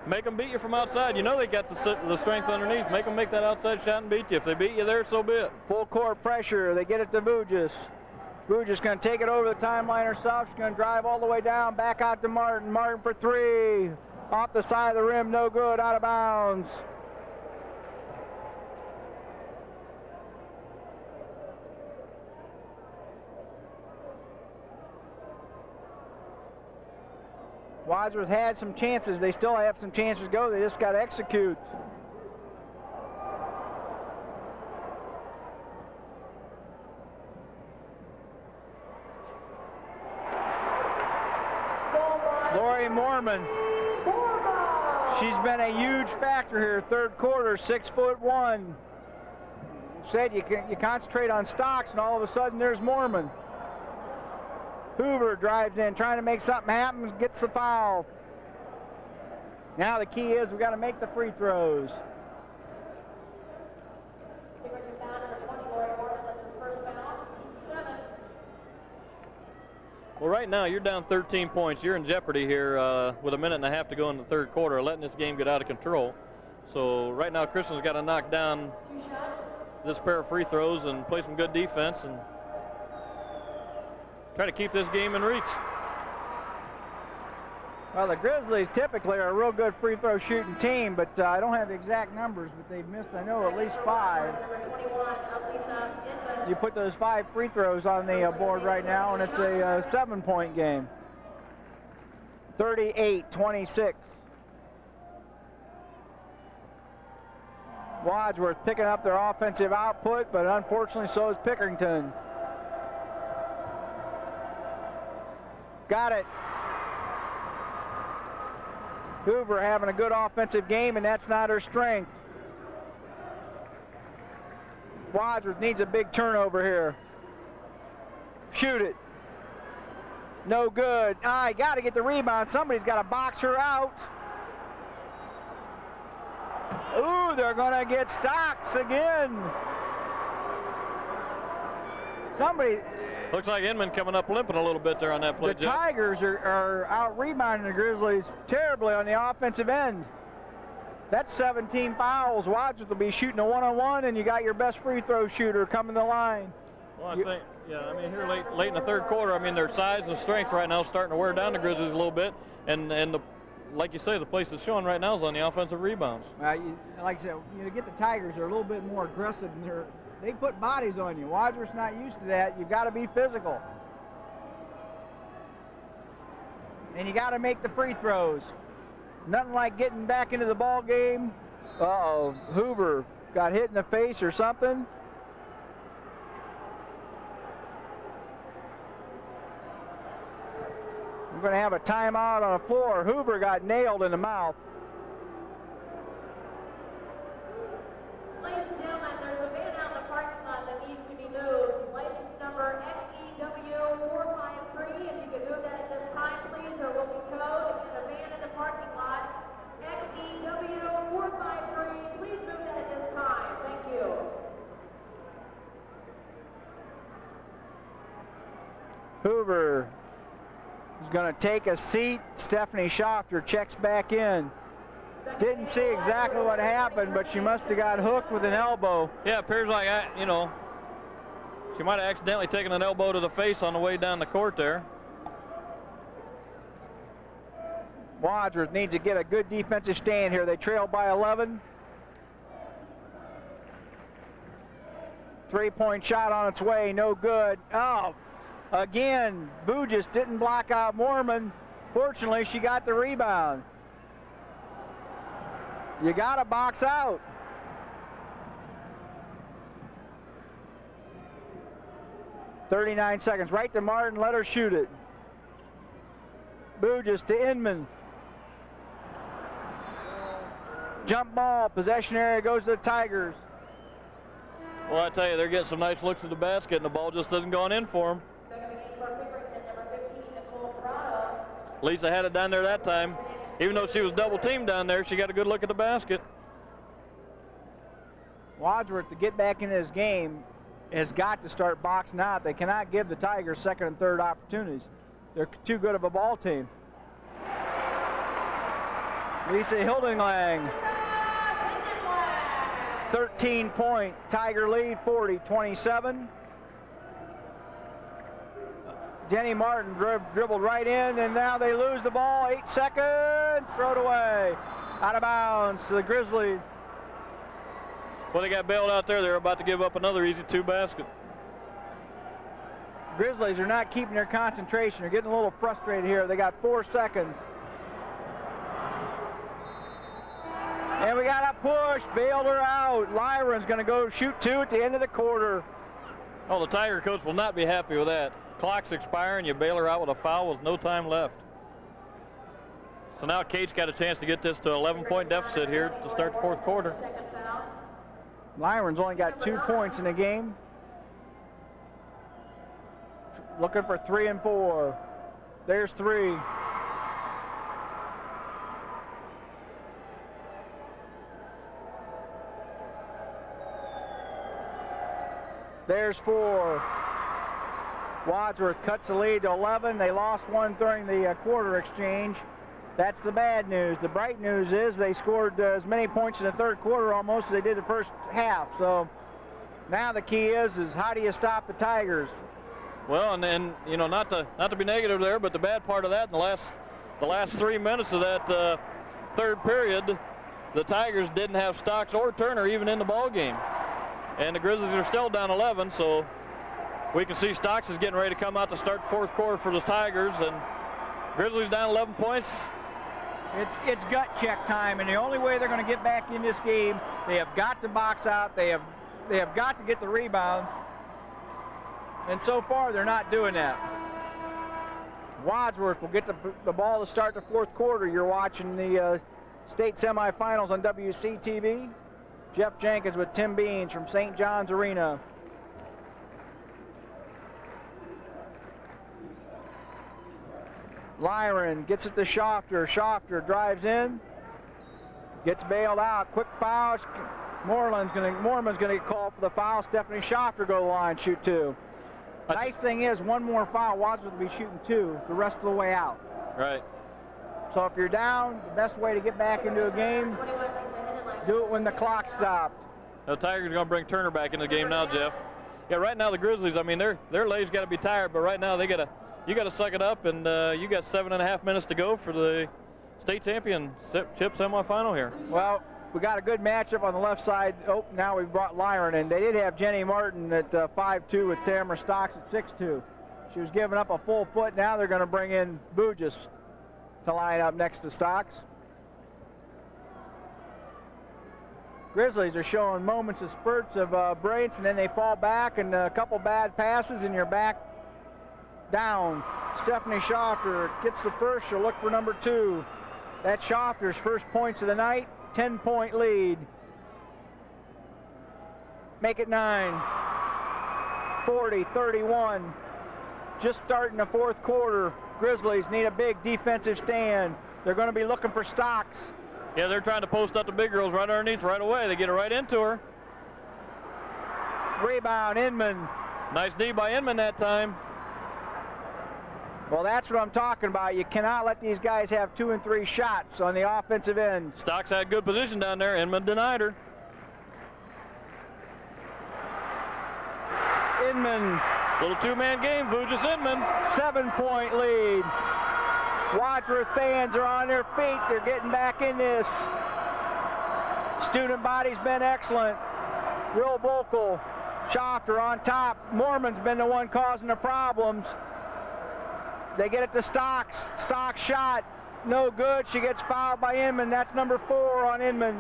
Make them beat you from outside. You know they got the strength underneath. Make them make that outside shot and beat you. If they beat you there, so be it.
Full court pressure. They get it to Bugis. Bugis going to take it over the timeline herself. She's going to drive all the way down, back out to Martin. Martin for three. Off the side of the rim, no good, out of bounds. Wadsworth had some chances. They still have some chances to go. They just got to execute. Lori Mormon. She's been a huge factor here. Third quarter, 6'1". Said you concentrate on Stocks, and all of a sudden there's Mormon. Hoover drives in, trying to make something happen, gets the foul. Now the key is we got to make the free throws.
Pinkerington foul number 20, Lori Morgan. That's her first foul. Team 7.
Well, right now you're down 13 points. You're in jeopardy here with a minute and a half to go in the third quarter, letting this game get out of control. So right now Kristen's got to knock down
2 shots.
this pair of free throws and play some good defense and try to keep this game in reach.
Well, the Grizzlies typically are a real good free throw shooting team, but I don't have the exact numbers, but they've missed, I know, at least 5.
Number 21, Lisa Inman.
You put those 5 free throws on the board right now, and it's a 7-point game. 38-26. Wadsworth picking up their offensive output, but unfortunately so is Pinkerington. Got it. Hoover having a good offensive game, and that's not her strength. Wadsworth needs a big turnover here. Shoot it. No good. You got to get the rebound. Somebody's got to box her out. Ooh, they're going to get Stocks again. Somebody.
Looks like Inman coming up limping a little bit there on that play.
The Tigers are out rebounding the Grizzlies terribly on the offensive end. That's 17 fouls. Wadsworth will be shooting a one-on-one, and you got your best free throw shooter coming to the line.
Well, Yeah, I mean, here late in the third quarter, I mean, their size and strength right now is starting to wear down the Grizzlies a little bit. And like you say, the place that's showing right now is on the offensive rebounds.
Like I said, you get the Tigers, they're a little bit more aggressive, and they put bodies on you. Wadsworth's not used to that. You've got to be physical. And you got to make the free throws. Nothing like getting back into the ball game. Uh-oh, Hoover got hit in the face or something. We're going to have a timeout on the floor. Hoover got nailed in the mouth.
Ladies and gentlemen, there's a van out in the parking lot that needs to be moved. License number XEW453. If you could move that at this time, please, or we'll be towed. Again, a van in the parking lot. XEW453. Please move that at this time. Thank you.
Hoover is going to take a seat. Stephanie Schofter checks back in. Didn't see exactly what happened, but she must have got hooked with an elbow.
Yeah, it appears like, she might have accidentally taken an elbow to the face on the way down the court there.
Wadsworth needs to get a good defensive stand here. They trail by 11. Three-point shot on its way, no good. Oh, again, Bugis didn't block out Mormon. Fortunately, she got the rebound. You got to box out. .39 seconds. Right to Martin. Let her shoot it. Bugis to Inman. Jump ball. Possession area goes to the Tigers.
Well, I tell you, they're getting some nice looks at the basket, and the ball just isn't going in for them. Lisa had it down there that time. Even though she was double teamed down there, she got a good look at the basket.
Wadsworth, to get back in this game, has got to start boxing out. They cannot give the Tigers second and third opportunities. They're too good of a ball team. Lisa Hildinglang, 13-point Tiger lead, 40-27. Jenny Martin dribbled right in, and now they lose the ball. 8 seconds, throw it away. Out of bounds to the Grizzlies.
Well, they got bailed out there. They're about to give up another easy 2 basket.
Grizzlies are not keeping their concentration. They're getting a little frustrated here. They got 4 seconds. And we got a push, bailed her out. Lyron's going to go shoot 2 at the end of the quarter.
Oh, the Tiger coach will not be happy with that. Clock's expiring, you bail her out with a foul with no time left. So now Kate's got a chance to get this to 11-point deficit here to start the fourth quarter.
Lyron's only got 2 points in the game. Looking for 3 and 4. There's 3. There's 4. Wadsworth cuts the lead to 11. They lost 1 during the quarter exchange. That's the bad news. The bright news is they scored as many points in the third quarter almost as they did the first half. So now the key is how do you stop the Tigers?
Well, and not to be negative there, but the bad part of that in the last 3 minutes of that third period, the Tigers didn't have Stocks or Turner even in the ball game, and the Grizzlies are still down 11. So we can see Stocks is getting ready to come out to start the fourth quarter for the Tigers, and Grizzlies down 11 points.
It's gut check time, and the only way they're going to get back in this game, they have got to box out. They have got to get the rebounds, and so far they're not doing that. Wadsworth will get the ball to start the fourth quarter. You're watching the state semifinals on WCTV. Jeff Jenkins with Tim Beans from St. John's Arena. Lyron gets it to Schofter. Schofter drives in, gets bailed out. Quick foul. Mormon's going to get called for the foul. Stephanie Schofter go to the line, shoot 2. Nice thing is, one more foul, Wadsworth will be shooting 2 the rest of the way out.
Right.
So if you're down, the best way to get back into a game, do it when the clock stopped.
The Tigers are going to bring Turner back into the game now, Jeff. Yeah, right now the Grizzlies, I mean, their legs got to be tired, but right now you got to suck it up, and you got 7.5 minutes to go for the state championship semifinal here.
Well, we got a good matchup on the left side. Oh, now we've brought Lyron in. They did have Jenny Martin at 5'2" with Tamara Stocks at 6'2". She was giving up a full foot. Now they're going to bring in Bugis to line up next to Stocks. Grizzlies are showing moments of spurts of breaks, and then they fall back, and a couple bad passes, and you're back down. Stephanie Schofter gets the first. She'll look for number 2. That's Schofter's first points of the night. 10-point lead. Make it 9. 40-31. Just starting the fourth quarter. Grizzlies need a big defensive stand. They're going to be looking for Stocks.
Yeah, they're trying to post up the big girls right underneath right away. They get it right into her.
Rebound, Inman.
Nice D by Inman that time.
Well, that's what I'm talking about. You cannot let these guys have 2 and 3 shots on the offensive end.
Stocks had good position down there. Inman denied her.
Inman.
Little 2-man game, Vujis Inman.
7-point lead. Wadsworth fans are on their feet. They're getting back in this. Student body's been excellent. Real vocal. Schofter on top. Mormon's been the one causing the problems. They get it to Stocks. Stocks shot. No good. She gets fouled by Inman. That's number 4 on Inman.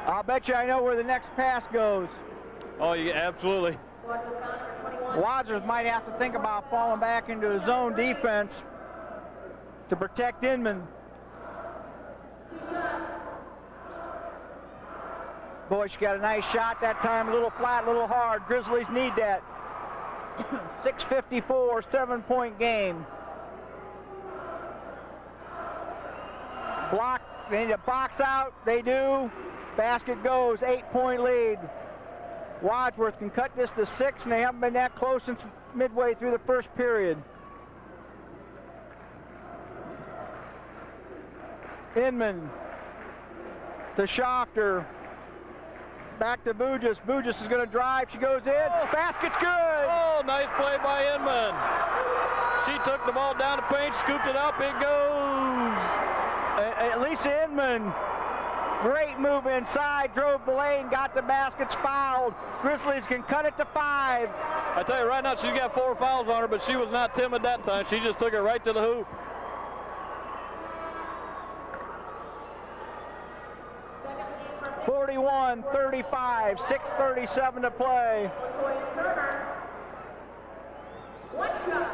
I'll bet you I know where the next pass goes.
Oh, yeah, absolutely.
Wadsworth might have to think about falling back into a zone defense to protect Inman. Boy, she got a nice shot that time, a little flat, a little hard. Grizzlies need that. 6:54, 7-point game. Block, they need to box out, they do. Basket goes, 8-point lead. Wadsworth can cut this to 6, and they haven't been that close since midway through the first period. Inman to Schofter. Back to Bugis. Bugis is going to drive. She goes in. Oh. Basket's good.
Oh, nice play by Inman. She took the ball down the paint, scooped it up. It goes.
Lisa Inman. Great move inside. Drove the lane. Got the baskets fouled. Grizzlies can cut it to 5.
I tell you right now, she's got 4 fouls on her, but she was not timid that time. She just took it right to the hoop.
(41-35), 6:37 to play.
One shot.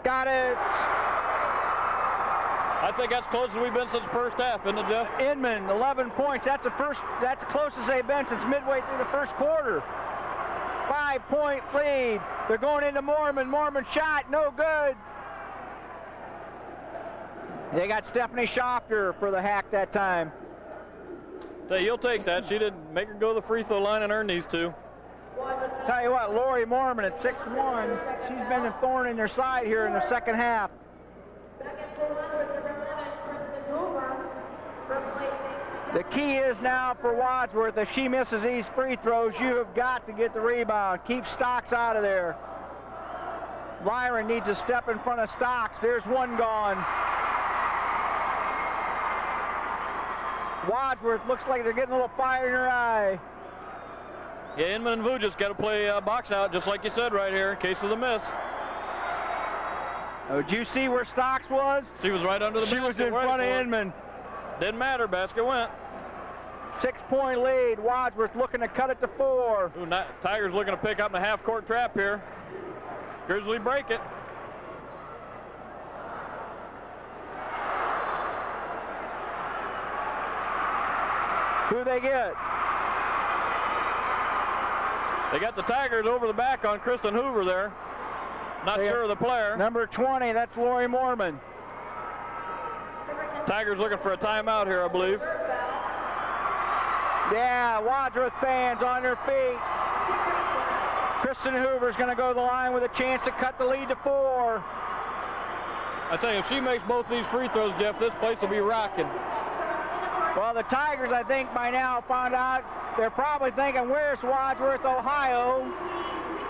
Got it.
I think that's close as we've been since the first half, isn't it, Jeff?
Inman, 11 points. That's the closest they've been since midway through the first quarter. 5-point lead. They're going into Mormon. Mormon shot, no good. They got Stephanie Schofter for the hack that time.
Tell you, you'll take that. She didn't make her go to the free throw line and earn these 2.
Tell you what, Lori Mormon at 6'1", she's been a thorn in their side here in the second half. The key is now for Wadsworth, if she misses these free throws, you have got to get the rebound. Keep Stocks out of there. Lyron needs a step in front of Stocks. There's one gone. Wadsworth looks like they're getting a little fire in her eye.
Yeah, Inman and Vujis got to play box out, just like you said right here, in case of the miss.
Oh, did you see where Stocks was?
She was right under the basket.
She was in front of Inman.
Didn't matter, basket went.
6-point lead. Wadsworth looking to cut it to 4.
Ooh, Tigers looking to pick up in a half-court trap here. Grizzly break it.
Who they get?
They got the Tigers over the back on Kristen Hoover there. Not sure of the player.
Number 20, that's Lori Mormon.
Tigers looking for a timeout here, I believe.
Yeah, Wadsworth fans on their feet. Kristen Hoover's going to go to the line with a chance to cut the lead to 4.
I tell you, if she makes both these free throws, Jeff, this place will be rocking.
Well, the Tigers, I think, by now found out, they're probably thinking, where's Wadsworth, Ohio?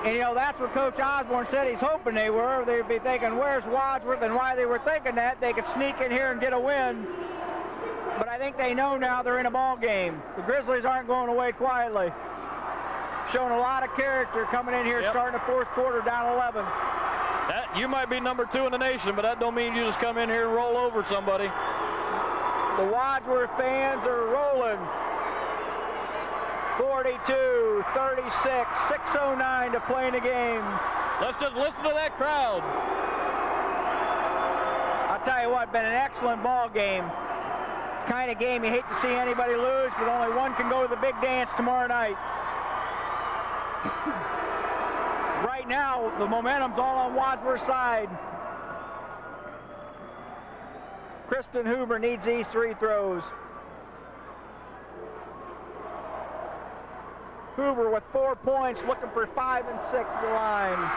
And, you know, that's what Coach Osborne said he's hoping they were. They'd be thinking, where's Wadsworth? And why they were thinking that, they could sneak in here and get a win. But I think they know now they're in a ball game. The Grizzlies aren't going away quietly. Showing a lot of character coming in here, starting the fourth quarter down 11.
That, you might be number 2 in the nation, but that don't mean you just come in here and roll over somebody.
The Wadsworth fans are rolling. 42, 36, 6:09 to play in the game.
Let's just listen to that crowd.
I'll tell you what, been an excellent ball game. Kind of game you hate to see anybody lose, but only one can go to the big dance tomorrow night. Right now, the momentum's all on Wadsworth's side. Kristen Hoover needs these 3 throws. Hoover with 4 points, looking for 5 and 6 at the line.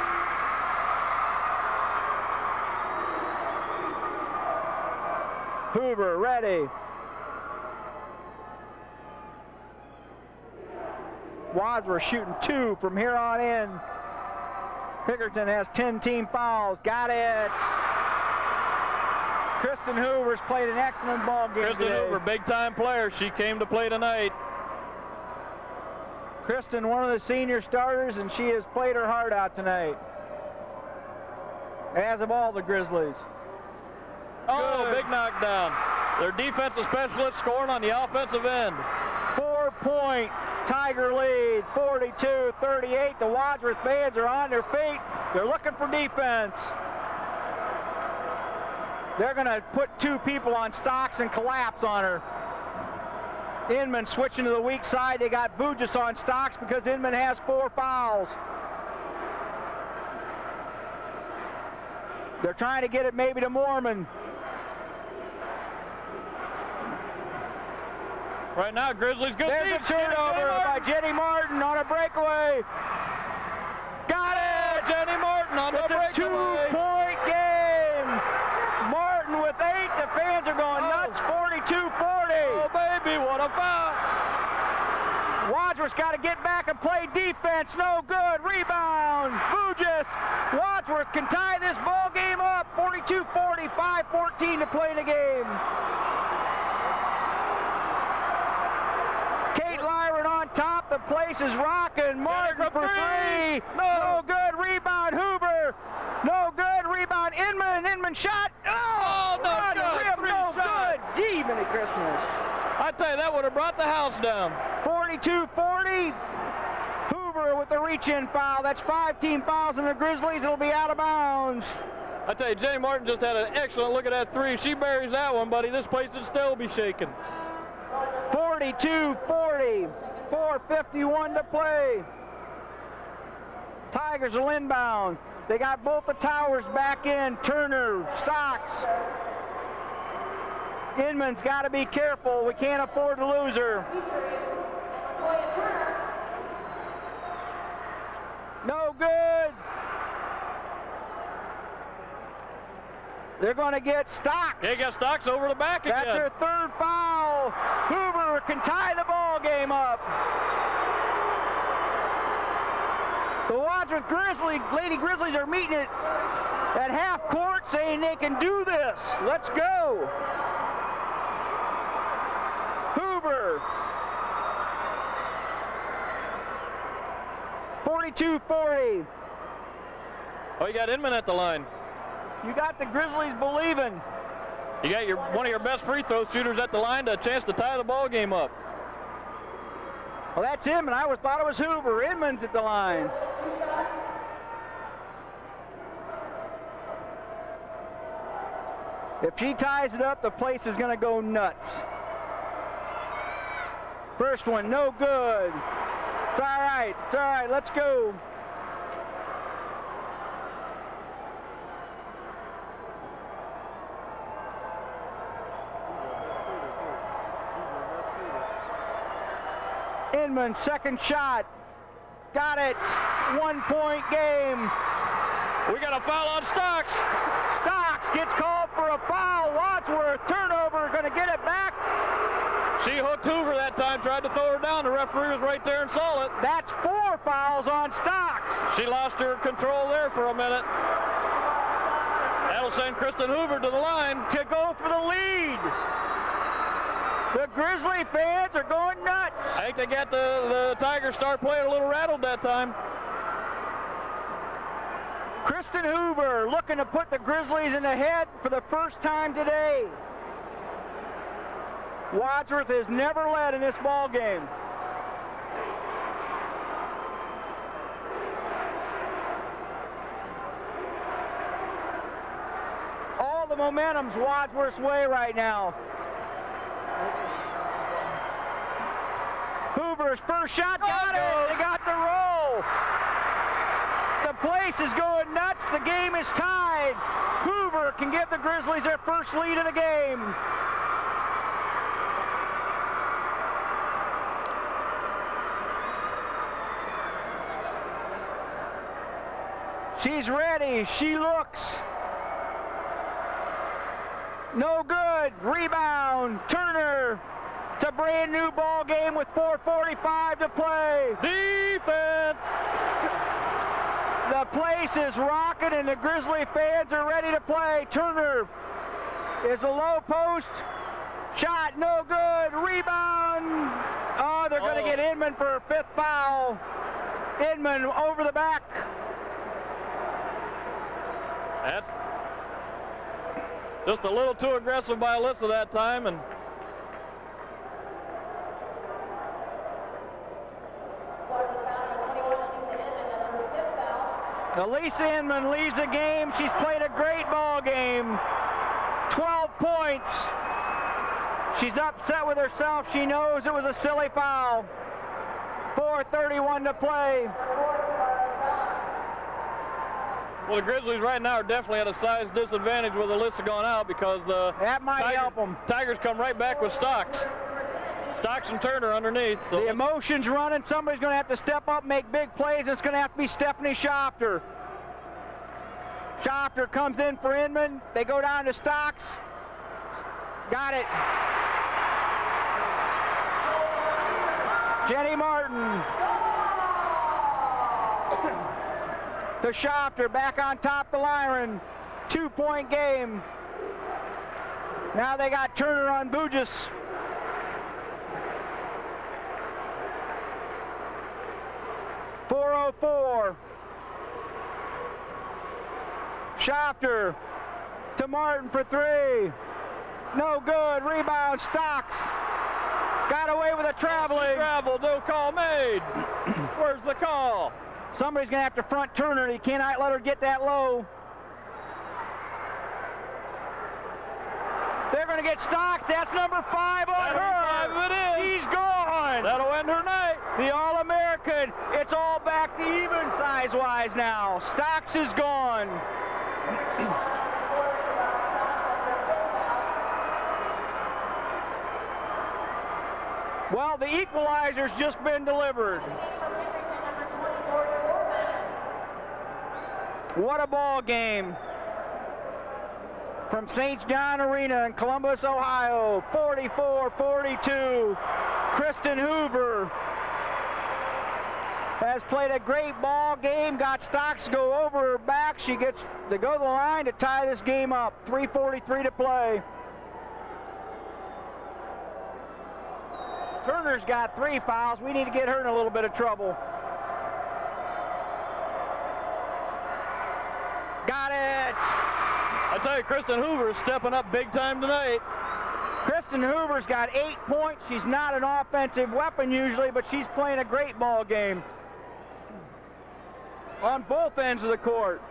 Hoover ready. Wadsworth shooting 2 from here on in. Pinkerington has 10 team fouls. Got it. Kristen Hoover's played an excellent ball game
Kristen
today.
Hoover, big time player. She came to play tonight.
Kristen, one of the senior starters, and she has played her heart out tonight. As have all the Grizzlies.
Oh,
Good.
big knockdown. Their defensive specialist scoring on the offensive end.
4-point Tiger lead, 42-38. The Wadsworth fans are on their feet. They're looking for defense. They're going to put 2 people on Stocks and collapse on her. Inman switching to the weak side. They got Vujis on Stocks because Inman has 4 fouls. They're trying to get it maybe to Mormon.
Right now, Grizzlies good.
There's a turnover by Jenny Martin on a breakaway. Got it!
Jenny Martin on the
It's a
breakaway.
2-point game. Martin with 8. The fans are going nuts. 42-40.
Oh, baby, what a foul.
Wadsworth's got to get back and play defense. No good. Rebound. Vujis. Wadsworth can tie this ball game up. 42-40. 5:14 to play in the game. Kate Lyron on top. The place is rocking. Martin for 3. No good. Rebound. Hoover. No good. Rebound. Inman shot. Oh,
no
on the
good.
rim.
3
No
shots.
good. Gee, Merry Christmas.
I tell you, that would have brought the house down.
42-40. Hoover with the reach-in foul. That's 5 team fouls in the Grizzlies. It'll be out of bounds.
I tell you, Jenny Martin just had an excellent look at that 3. If she buries that one, buddy, this place would still be shaking.
42-40. 4:51 to play. Tigers are inbound. They got both the towers back in. Turner, Stocks. Inman's got to be careful. We can't afford to lose her. No good. They're going to get Stocks.
They got Stocks over the back again.
That's her 3rd foul. Hoover can tie the ball game up. The Wadsworth Lady Grizzlies are meeting it at half court saying they can do this. Let's go. Hoover. 42-40.
Oh, you got Inman at the line.
You got the Grizzlies believing.
You got one of your best free throw shooters at the line to a chance to tie the ball game up.
Well, that's Inman. I always thought it was Hoover. Inman's at the line. If she ties it up, the place is going to go nuts. First one, no good. It's all right. It's all right. Let's go. Inman, second shot. Got it. 1-point game.
We got a foul on Stocks.
Stocks gets called for a foul. Wadsworth turnover, going to get it back.
She hooked Hoover that time, tried to throw her down. The referee was right there and saw it.
That's 4 fouls on Stocks.
She lost her control there for a minute. That'll send Kristen Hoover to the line.
To go for the lead. The Grizzly fans are going nuts.
I think they got the Tigers start playing a little rattled that time.
Kristen Hoover looking to put the Grizzlies in the head for the first time today. Wadsworth has never led in this ball game. All the momentum's Wadsworth's way right now. Hoover's first shot, got it! They got the roll! The place is going nuts. The game is tied. Hoover can give the Grizzlies their first lead of the game. She's ready. She looks. No good. Rebound. Turner. It's a brand new ball game with 4:45 to play.
Defense!
The place is rocking and the Grizzly fans are ready to play. Turner is a low post. Shot no good. Rebound. Oh, they're going to get Inman for a 5th foul. Inman over the back.
That's just a little too aggressive by Alyssa that time. And
Elisa Inman leaves the game. She's played a great ball game. 12 points. She's upset with herself. She knows it was a silly foul. 4:31 to play.
well, the Grizzlies right now are definitely at a size disadvantage with Alyssa going out because
that might help them.
Tigers come right back with Stocks. Stocks and Turner underneath. So
the emotion's running. Somebody's going to have to step up, make big plays. It's going to have to be Stephanie Schofter. Schofter comes in for Inman. They go down to Stocks. Got it. Jenny Martin. To Schofter, back on top of the Lyron. 2-point game. Now they got Turner on Bugis. .404. Schofter to Martin for 3. No good. Rebound. Stocks. Got away with a traveling.
Travel. No call made. Where's the call?
Somebody's going to have to front Turner. You cannot let her get that low. They're going to get Stocks. That's number 5 on
That'll
her.
be 5 it is.
She's gone.
That'll end her night.
The All-American. It's all back to even size-wise now. Stocks is gone. Well, the equalizer's just been delivered. What a ball game. From St. John Arena in Columbus, Ohio, 44-42. Kristen Hoover has played a great ball game, got Stocks to go over her back. She gets to go to the line to tie this game up. 3:43 to play. Turner's got 3 fouls. We need to get her in a little bit of trouble. Got it.
I tell you, Kristen Hoover is stepping up big time tonight.
Kristen Hoover's got 8 points. She's not an offensive weapon usually, but she's playing a great ball game on both ends of the court.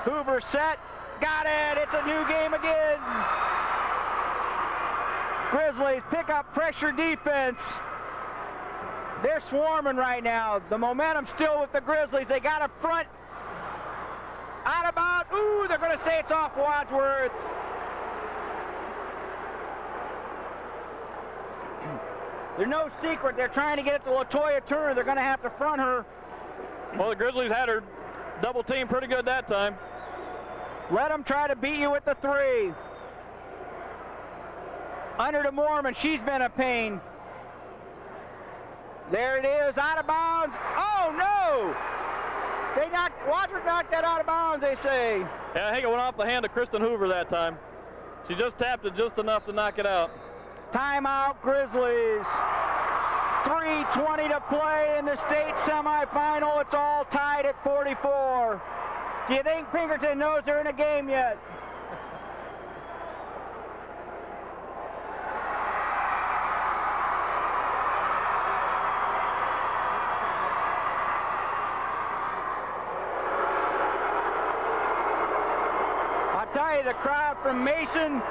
Hoover set. Got it. It's a new game again. Grizzlies pick up pressure defense. They're swarming right now. The momentum's still with the Grizzlies. They got a front. Out of bounds. Ooh, they're going to say it's off Wadsworth. There's no secret. They're trying to get it to LaToya Turner. They're going to have to front her.
Well, the Grizzlies had her double team pretty good that time.
Let them try to beat you with the 3. Under to Mormon. She's been a pain. There it is, out of bounds. Oh, no! Wadsworth knocked that out of bounds, they say.
Yeah, I think it went off the hand of Kristen Hoover that time. She just tapped it just enough to knock it out.
Timeout, Grizzlies. 3:20 to play in the state semifinal. It's all tied at 44. Do you think Pinkerton knows they're in a game yet? I'll tell you, the crowd from Mason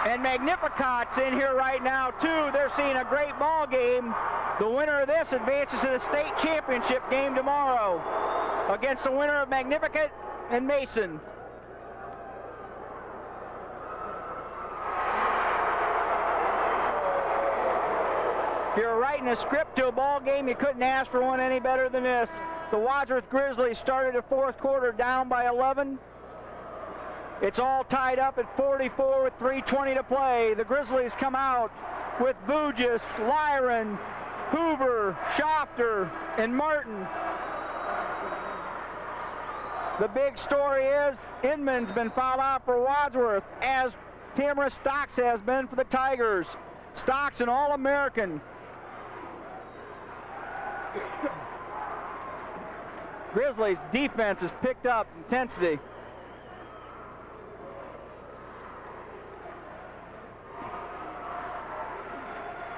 and Magnificat's in here right now, too. They're seeing a great ball game. The winner of this advances to the state championship game tomorrow against the winner of Magnificat and Mason. If you're writing a script to a ball game, you couldn't ask for one any better than this. The Wadsworth Grizzlies started the 4th quarter down by 11. It's all tied up at 44 with 3:20 to play. The Grizzlies come out with Vugis, Lyron, Hoover, Schofter, and Martin. The big story is Inman's been fouled out for Wadsworth, as Tamara Stocks has been for the Tigers. Stocks an All-American. Grizzlies defense has picked up intensity.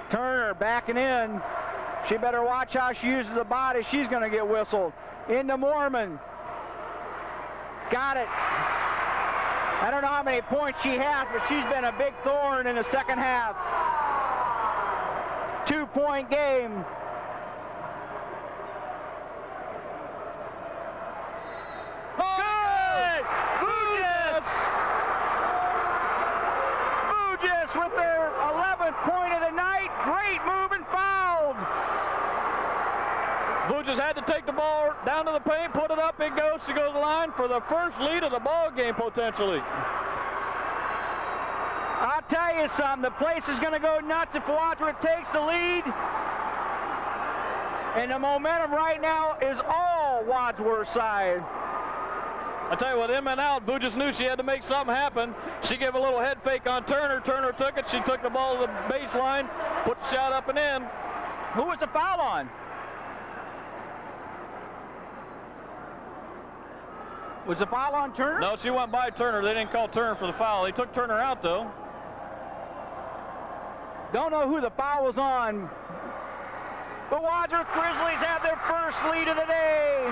Turner backing in. She better watch how she uses the body. She's going to get whistled. Into Mormon. Got it. I don't know how many points she has, but she's been a big thorn in the second half. 2-point game. Good! Vugis! Vugis with their 11th point of the night. Great move and fouled.
Vugis had to take the ball down to the paint, put it up, it goes. She goes to the line for the first lead of the ball game potentially.
I'll tell you something, the place is going to go nuts if Wadsworth takes the lead. And the momentum right now is all Wadsworth side.
I tell you what, in and out, Vugis knew she had to make something happen. She gave a little head fake on Turner. Turner took it. She took the ball to the baseline, put the shot up and in.
Who was the foul on? Was the foul on Turner?
No, she went by Turner. They didn't call Turner for the foul. They took Turner out, though.
Don't know who the foul was on. The Wadsworth Grizzlies have their first lead of the day.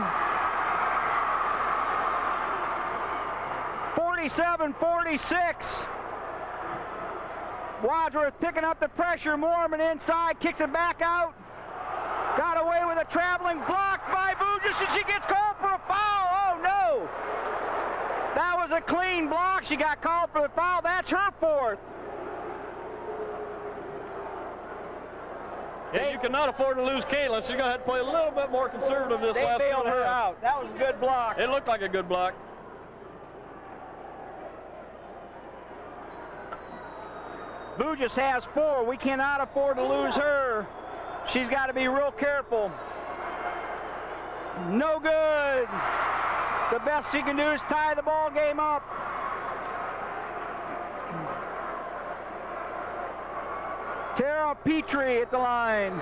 47-46. Wadsworth picking up the pressure. Mormon inside, kicks it back out. Got away with a traveling block by Vugis, and she gets called for a foul. Oh, no. That was a clean block. She got called for the foul. That's her 4th.
Yeah, you cannot afford to lose Caitlin. She's going to have to play a little bit more conservative this
They
last
bailed her
2.5.
out. That was a good block.
It looked like a good block.
Vugis has 4. We cannot afford to lose her. She's got to be real careful. No good. The best she can do is tie the ball game up. Tara Petrie at the line.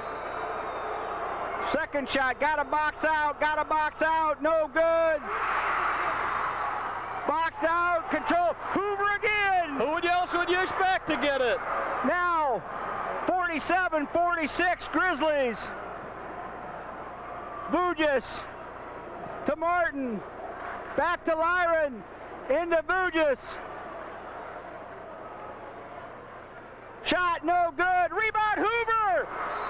Second shot, got to box out, no good. Boxed out, control, Hoover again.
Who else would you expect to get it?
Now, 47-46 Grizzlies. Vugis to Martin, back to Lyron, into Vugis. Shot no good, rebound Hoover!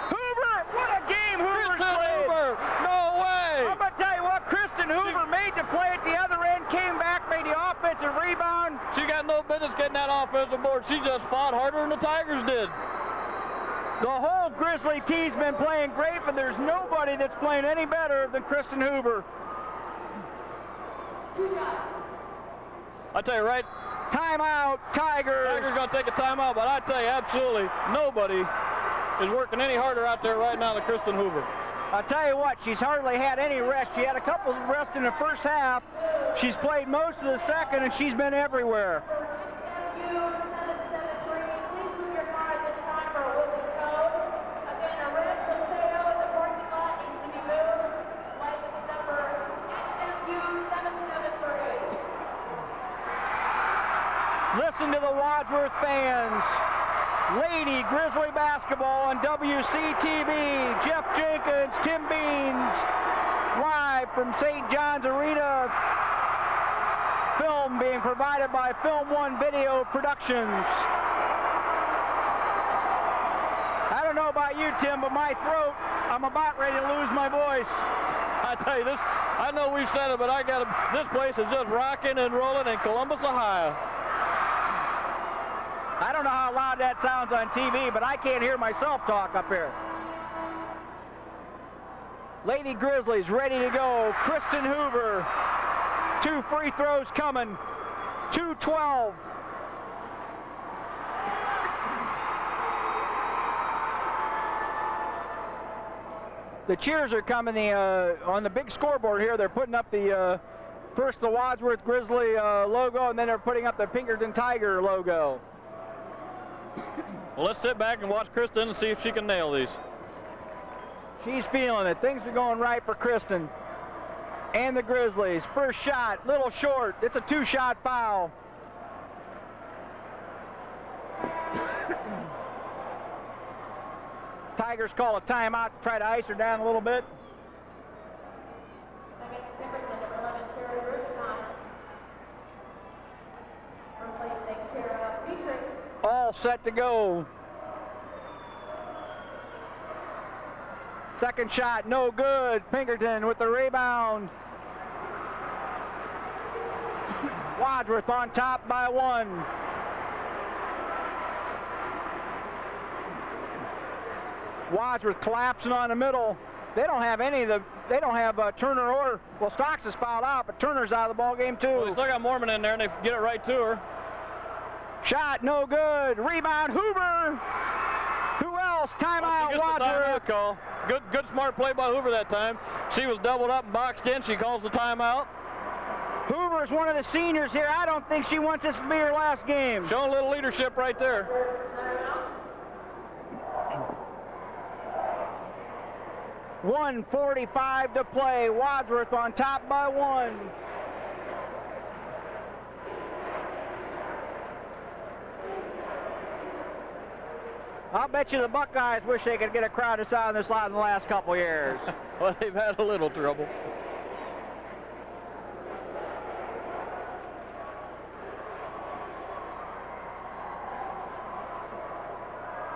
Hoover, what a game Hoover's played!
Hoover, no way!
I'm gonna tell you what, Kristen Hoover made the to play at the other end, came back, made the offensive rebound.
She got no business getting that offensive board. She just fought harder than the Tigers did.
The whole Grizzly team's been playing great, but there's nobody that's playing any better than Kristen Hoover.
I tell you, right?
Timeout, Tigers.
Tigers going to take a timeout, but I tell you, absolutely nobody is working any harder out there right now than Kristen Hoover.
I'll tell you what, she's hardly had any rest. She had a couple of rests in the first half. She's played most of the second, and she's been everywhere. Listen to the Wadsworth fans. Lady Grizzly basketball on WCTV. Jeff Jenkins, Tim Beans, live from St. John's Arena. Film being provided by Film One Video Productions. I don't know about you, Tim, but my throat, I'm about ready to lose my voice.
I tell you this, I know we've said it, but this place is just rocking and rolling in Columbus, Ohio.
I don't know how loud that sounds on TV, but I can't hear myself talk up here. Lady Grizzlies ready to go. Kristen Hoover, 2 free throws coming. 2-12. The cheers are coming on the big scoreboard here. They're putting up first the Wadsworth Grizzly logo, and then they're putting up the Pinkerington Tiger logo.
Well, let's sit back and watch Kristen and see if she can nail these.
She's feeling it. Things are going right for Kristen and the Grizzlies. First shot, little short. It's a 2-shot foul. Tigers call a timeout to try to ice her down a little bit. All set to go. Second shot, no good. Pinkerton with the rebound. Wadsworth on top by 1. Wadsworth collapsing on the middle. They don't have Turner or, well, Stocks is fouled out, but Turner's out of the ball game too.
Well, they still got Mormon in there, and they get it right to her.
Shot, no good. Rebound, Hoover. Who else? Timeout, Wadsworth.
Timeout call. Good, smart play by Hoover that time. She was doubled up and boxed in. She calls the timeout.
Hoover's one of the seniors here. I don't think she wants this to be her last game.
Showing a little leadership right there.
.145 to play. Wadsworth on top by 1. I'll bet you the Buckeyes wish they could get a crowd this out in this lot in the last couple years.
Well, they've had a little trouble.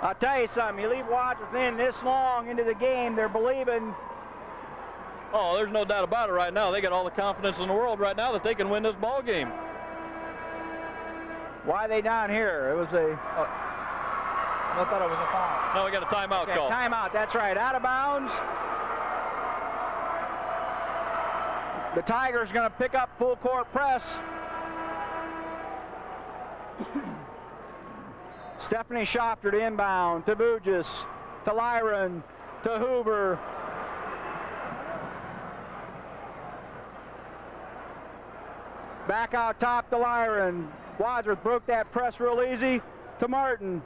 I'll tell you something, you leave Wadsworth in this long into the game, they're believing.
Oh, there's no doubt about it right now. They got all the confidence in the world right now that they can win this ball game.
Why are they down here? It was I thought it was a foul.
No, we got a timeout call.
Timeout, that's right. Out of bounds. The Tigers going to pick up full court press. Stephanie Schofter to inbound, to Bugis, to Lyron, to Hoover. Back out top to Lyron. Wadsworth broke that press real easy to Martin.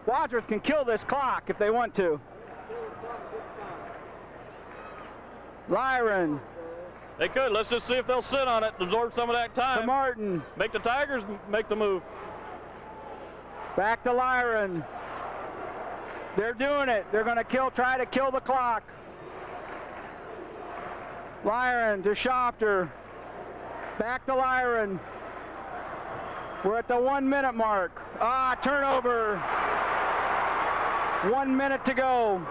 Wadsworth can kill this clock if they want to. Lyron.
They could. Let's just see if they'll sit on it, absorb some of that time.
To Martin.
Make the Tigers make the move.
Back to Lyron. They're doing it. They're going to try to kill the clock. Lyron to Schofter. Back to Lyron. We're at the 1 minute mark. Turnover. 1 minute to go.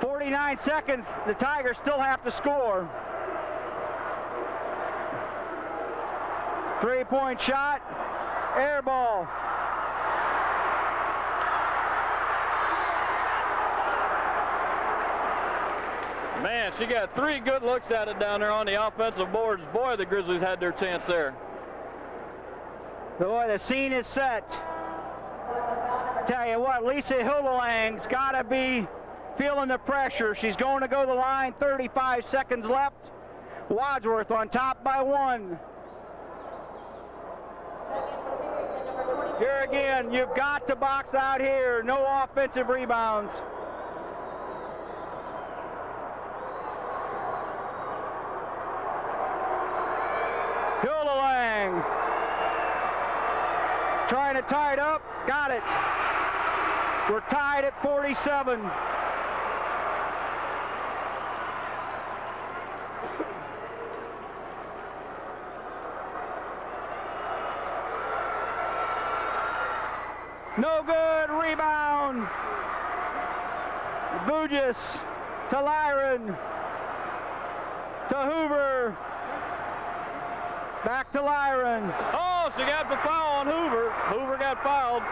49 seconds. The Tigers still have to score. 3-point shot. Air ball.
Man, she got 3 good looks at it down there on the offensive boards. Boy, the Grizzlies had their chance there.
Boy, the scene is set. Tell you what, Lisa Hildelang's got to be feeling the pressure. She's going to go to the line, 35 seconds left. Wadsworth on top by 1. Here again, you've got to box out here. No offensive rebounds. Hildelang trying to tie it up. Got it. We're tied at 47. No good. Rebound. Bugis to Lyron. To Hoover. Back to Lyron.
Oh, she got the foul on Hoover. Hoover got fouled.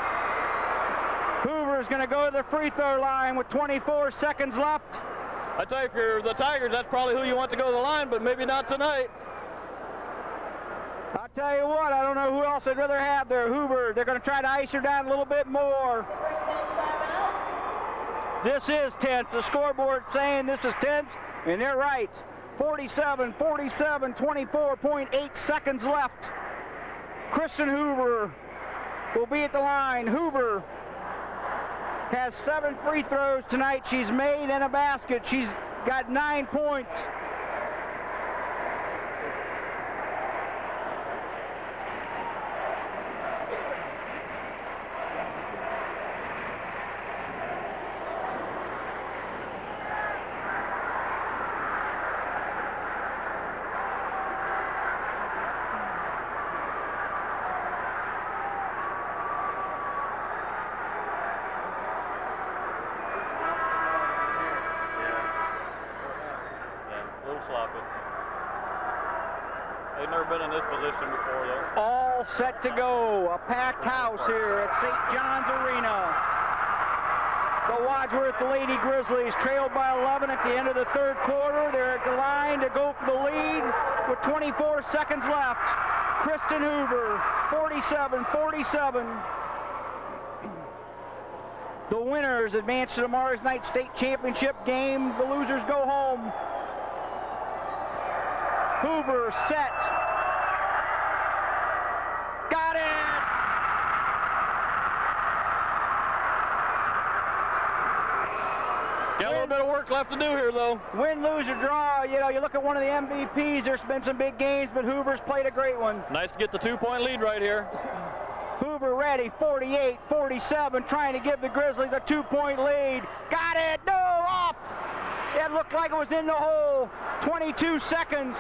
Hoover's going to go to the free throw line with 24 seconds left.
I tell you, if you're the Tigers, that's probably who you want to go to the line, but maybe not tonight.
I'll tell you what, I don't know who else I'd rather have there. Hoover, they're going to try to ice her down a little bit more. This is tense. The scoreboard saying this is tense, and they're right. 47, 24.8 seconds left. Kristen Hoover will be at the line. Hoover has 7 free throws tonight. She's made and a basket. She's got 9 points.
They've never been in this position before, though.
All set to go. A packed house here at St. John's Arena. The Wadsworth Lady Grizzlies trailed by 11 at the end of the third quarter. They're at the line to go for the lead with 24 seconds left. Kristen Hoover, 47-47. The winners advance to tomorrow's night state championship game. The losers go home. Hoover set. Got it!
Got a little bit of work left to do here, though.
Win, lose, or draw. You know, you look at one of the MVPs, there's been some big games, but Hoover's played a great one.
Nice to get the 2-point lead right here.
Hoover ready, 48-47, trying to give the Grizzlies a 2-point lead. Got it! No! Off! It looked like it was in the hole. 22 seconds.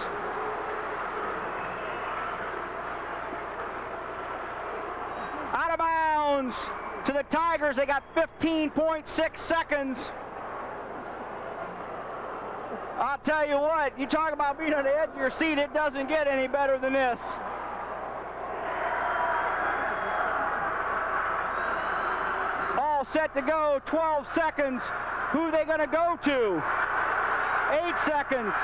Out of bounds to the Tigers. They got 15.6 seconds. I'll tell you what, you talk about being on the edge of your seat, it doesn't get any better than this. All set to go, 12 seconds. Who are they going to go to? 8 seconds.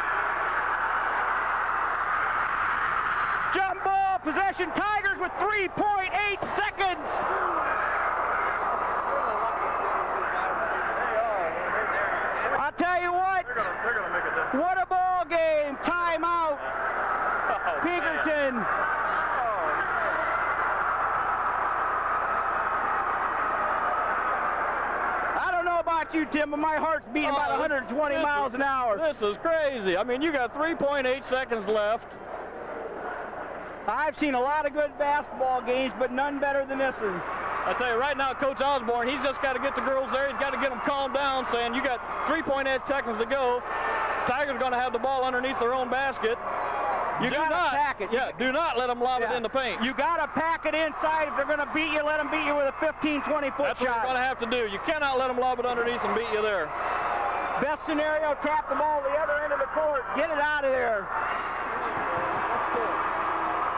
Jump ball, possession, Tigers with 3.8 seconds. I'll tell you what, what a ball game. Timeout. Pinkerington. I don't know about you, Tim, but my heart's beating about 120 miles an hour.
This is crazy. I mean, you got 3.8 seconds left.
I've seen a lot of good basketball games, but none better than this one.
I tell you right now, Coach Osborne, he's just got to get the girls there. He's got to get them calmed down, saying you got 3.8 seconds to go. Tigers are going to have the ball underneath their own basket.
You got to pack it.
Yeah, do not let them lob it in the paint.
You got to pack it inside. If they're going to beat you, let them beat you with a 15, 20-foot shot.
That's what you're going to have to do. You cannot let them lob it underneath and beat you there.
Best scenario, tap the ball the other end of the court. Get it out of there.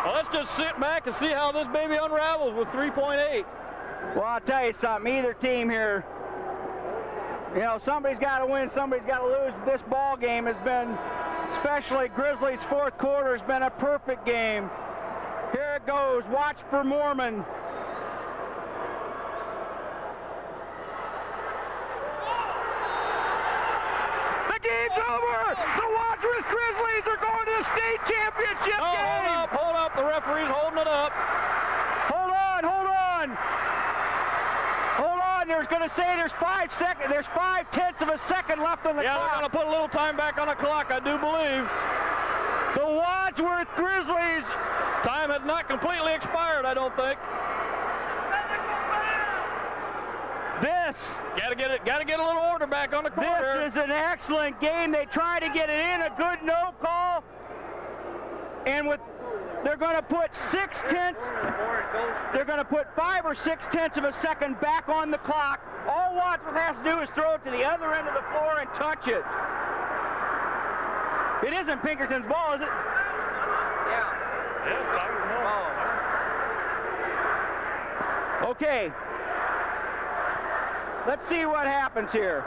Well, let's just sit back and see how this baby unravels with 3.8.
Well, I'll tell you something. Either team here, you know, somebody's got to win, somebody's got to lose. This ball game has been, especially Grizzlies' fourth quarter, has been a perfect game. Here it goes. Watch for Mormon. The game's over. The Wadsworth Grizzlies are going to the state championship game.
Hold up. The referee's holding it up.
Hold on. There's going to say there's 5 seconds. There's 5/10 of a second left on the clock.
Yeah, they're going to put a little time back on the clock, I do believe.
The Wadsworth Grizzlies.
Time has not completely expired, I don't think.
This.
Got to get a little order back on the court.
This is an excellent game. They try to get it in. A good no call. And they're going to put 6/10. They're going to put 5 or 6/10 of a second back on the clock. All Wadsworth has to do is throw it to the other end of the floor and touch it. It isn't Pinkerton's ball, is it? Okay. Let's see what happens here.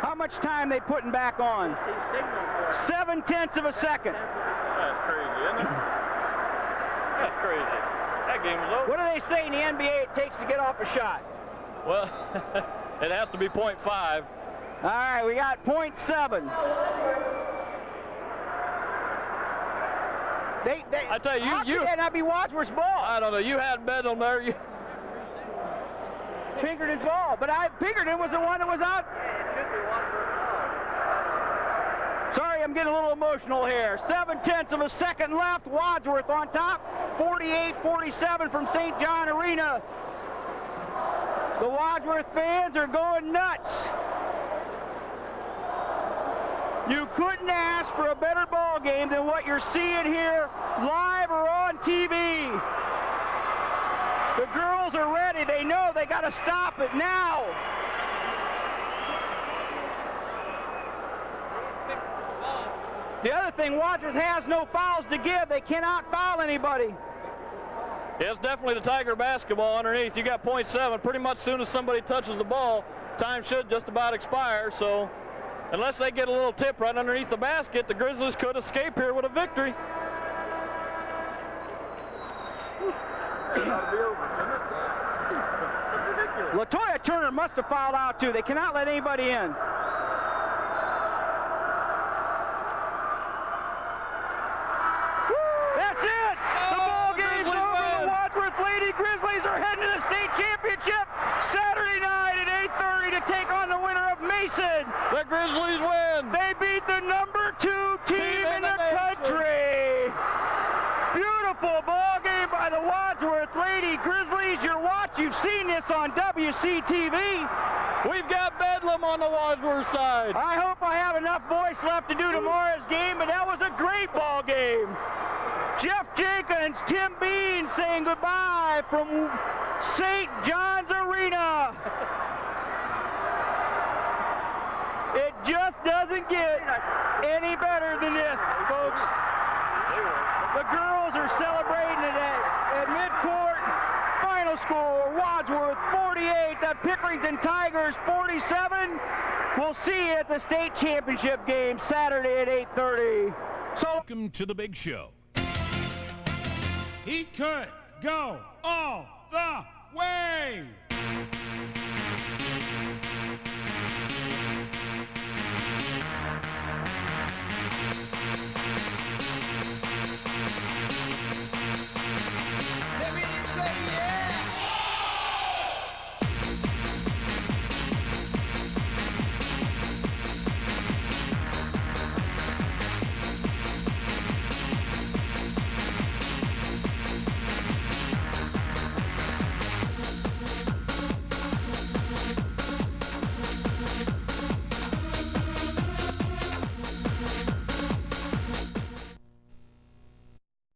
How much time they putting back on? 7/10 of a second.
That's crazy, isn't it? That's crazy. That game was over.
What do they say in the NBA it takes to get off a shot?
Well, it has to be 0.5.
All right, we got 0.7.
I tell you,
how could that not be Wadsworth's ball?
I don't know. You had Bedlam there.
Pinkerton's ball, but Pinkerton was the one that was out. Sorry, I'm getting a little emotional here. 7/10 of a second left. Wadsworth on top. 48-47 from St. John Arena. The Wadsworth fans are going nuts. You couldn't ask for a better ball game than what you're seeing here live or on TV. The girls are ready. They know they got to stop it now. The other thing, Wadsworth has no fouls to give. They cannot foul anybody.
Yeah, it's definitely the Tiger basketball underneath. You got 0.7. Pretty much as soon as somebody touches the ball, time should just about expire. So unless they get a little tip right underneath the basket, the Grizzlies could escape here with a victory.
LaToya Turner must have fouled out too. They cannot let anybody in. That's it! The ball game's over. The Wadsworth Lady Grizzlies are heading to the state championship Saturday night at 8:30 to take on the winner of Mason.
The Grizzlies win.
They beat the number 2 team in the country. Beautiful ball game by the Wadsworth Lady Grizzlies. You've seen this on WCTV.
We've got Bedlam on the Wadsworth side.
I hope I have enough voice left to do tomorrow's game, but that was a great ball game. Jeff Jenkins, Tim Bean saying goodbye from St. John's Arena. It just doesn't get any better than this, folks. The girls are celebrating it at midcourt. Final score, Wadsworth 48, the Pinkerington Tigers 47. We'll see you at the state championship game Saturday at 8:30. So
welcome to the big show.
He could go all the way.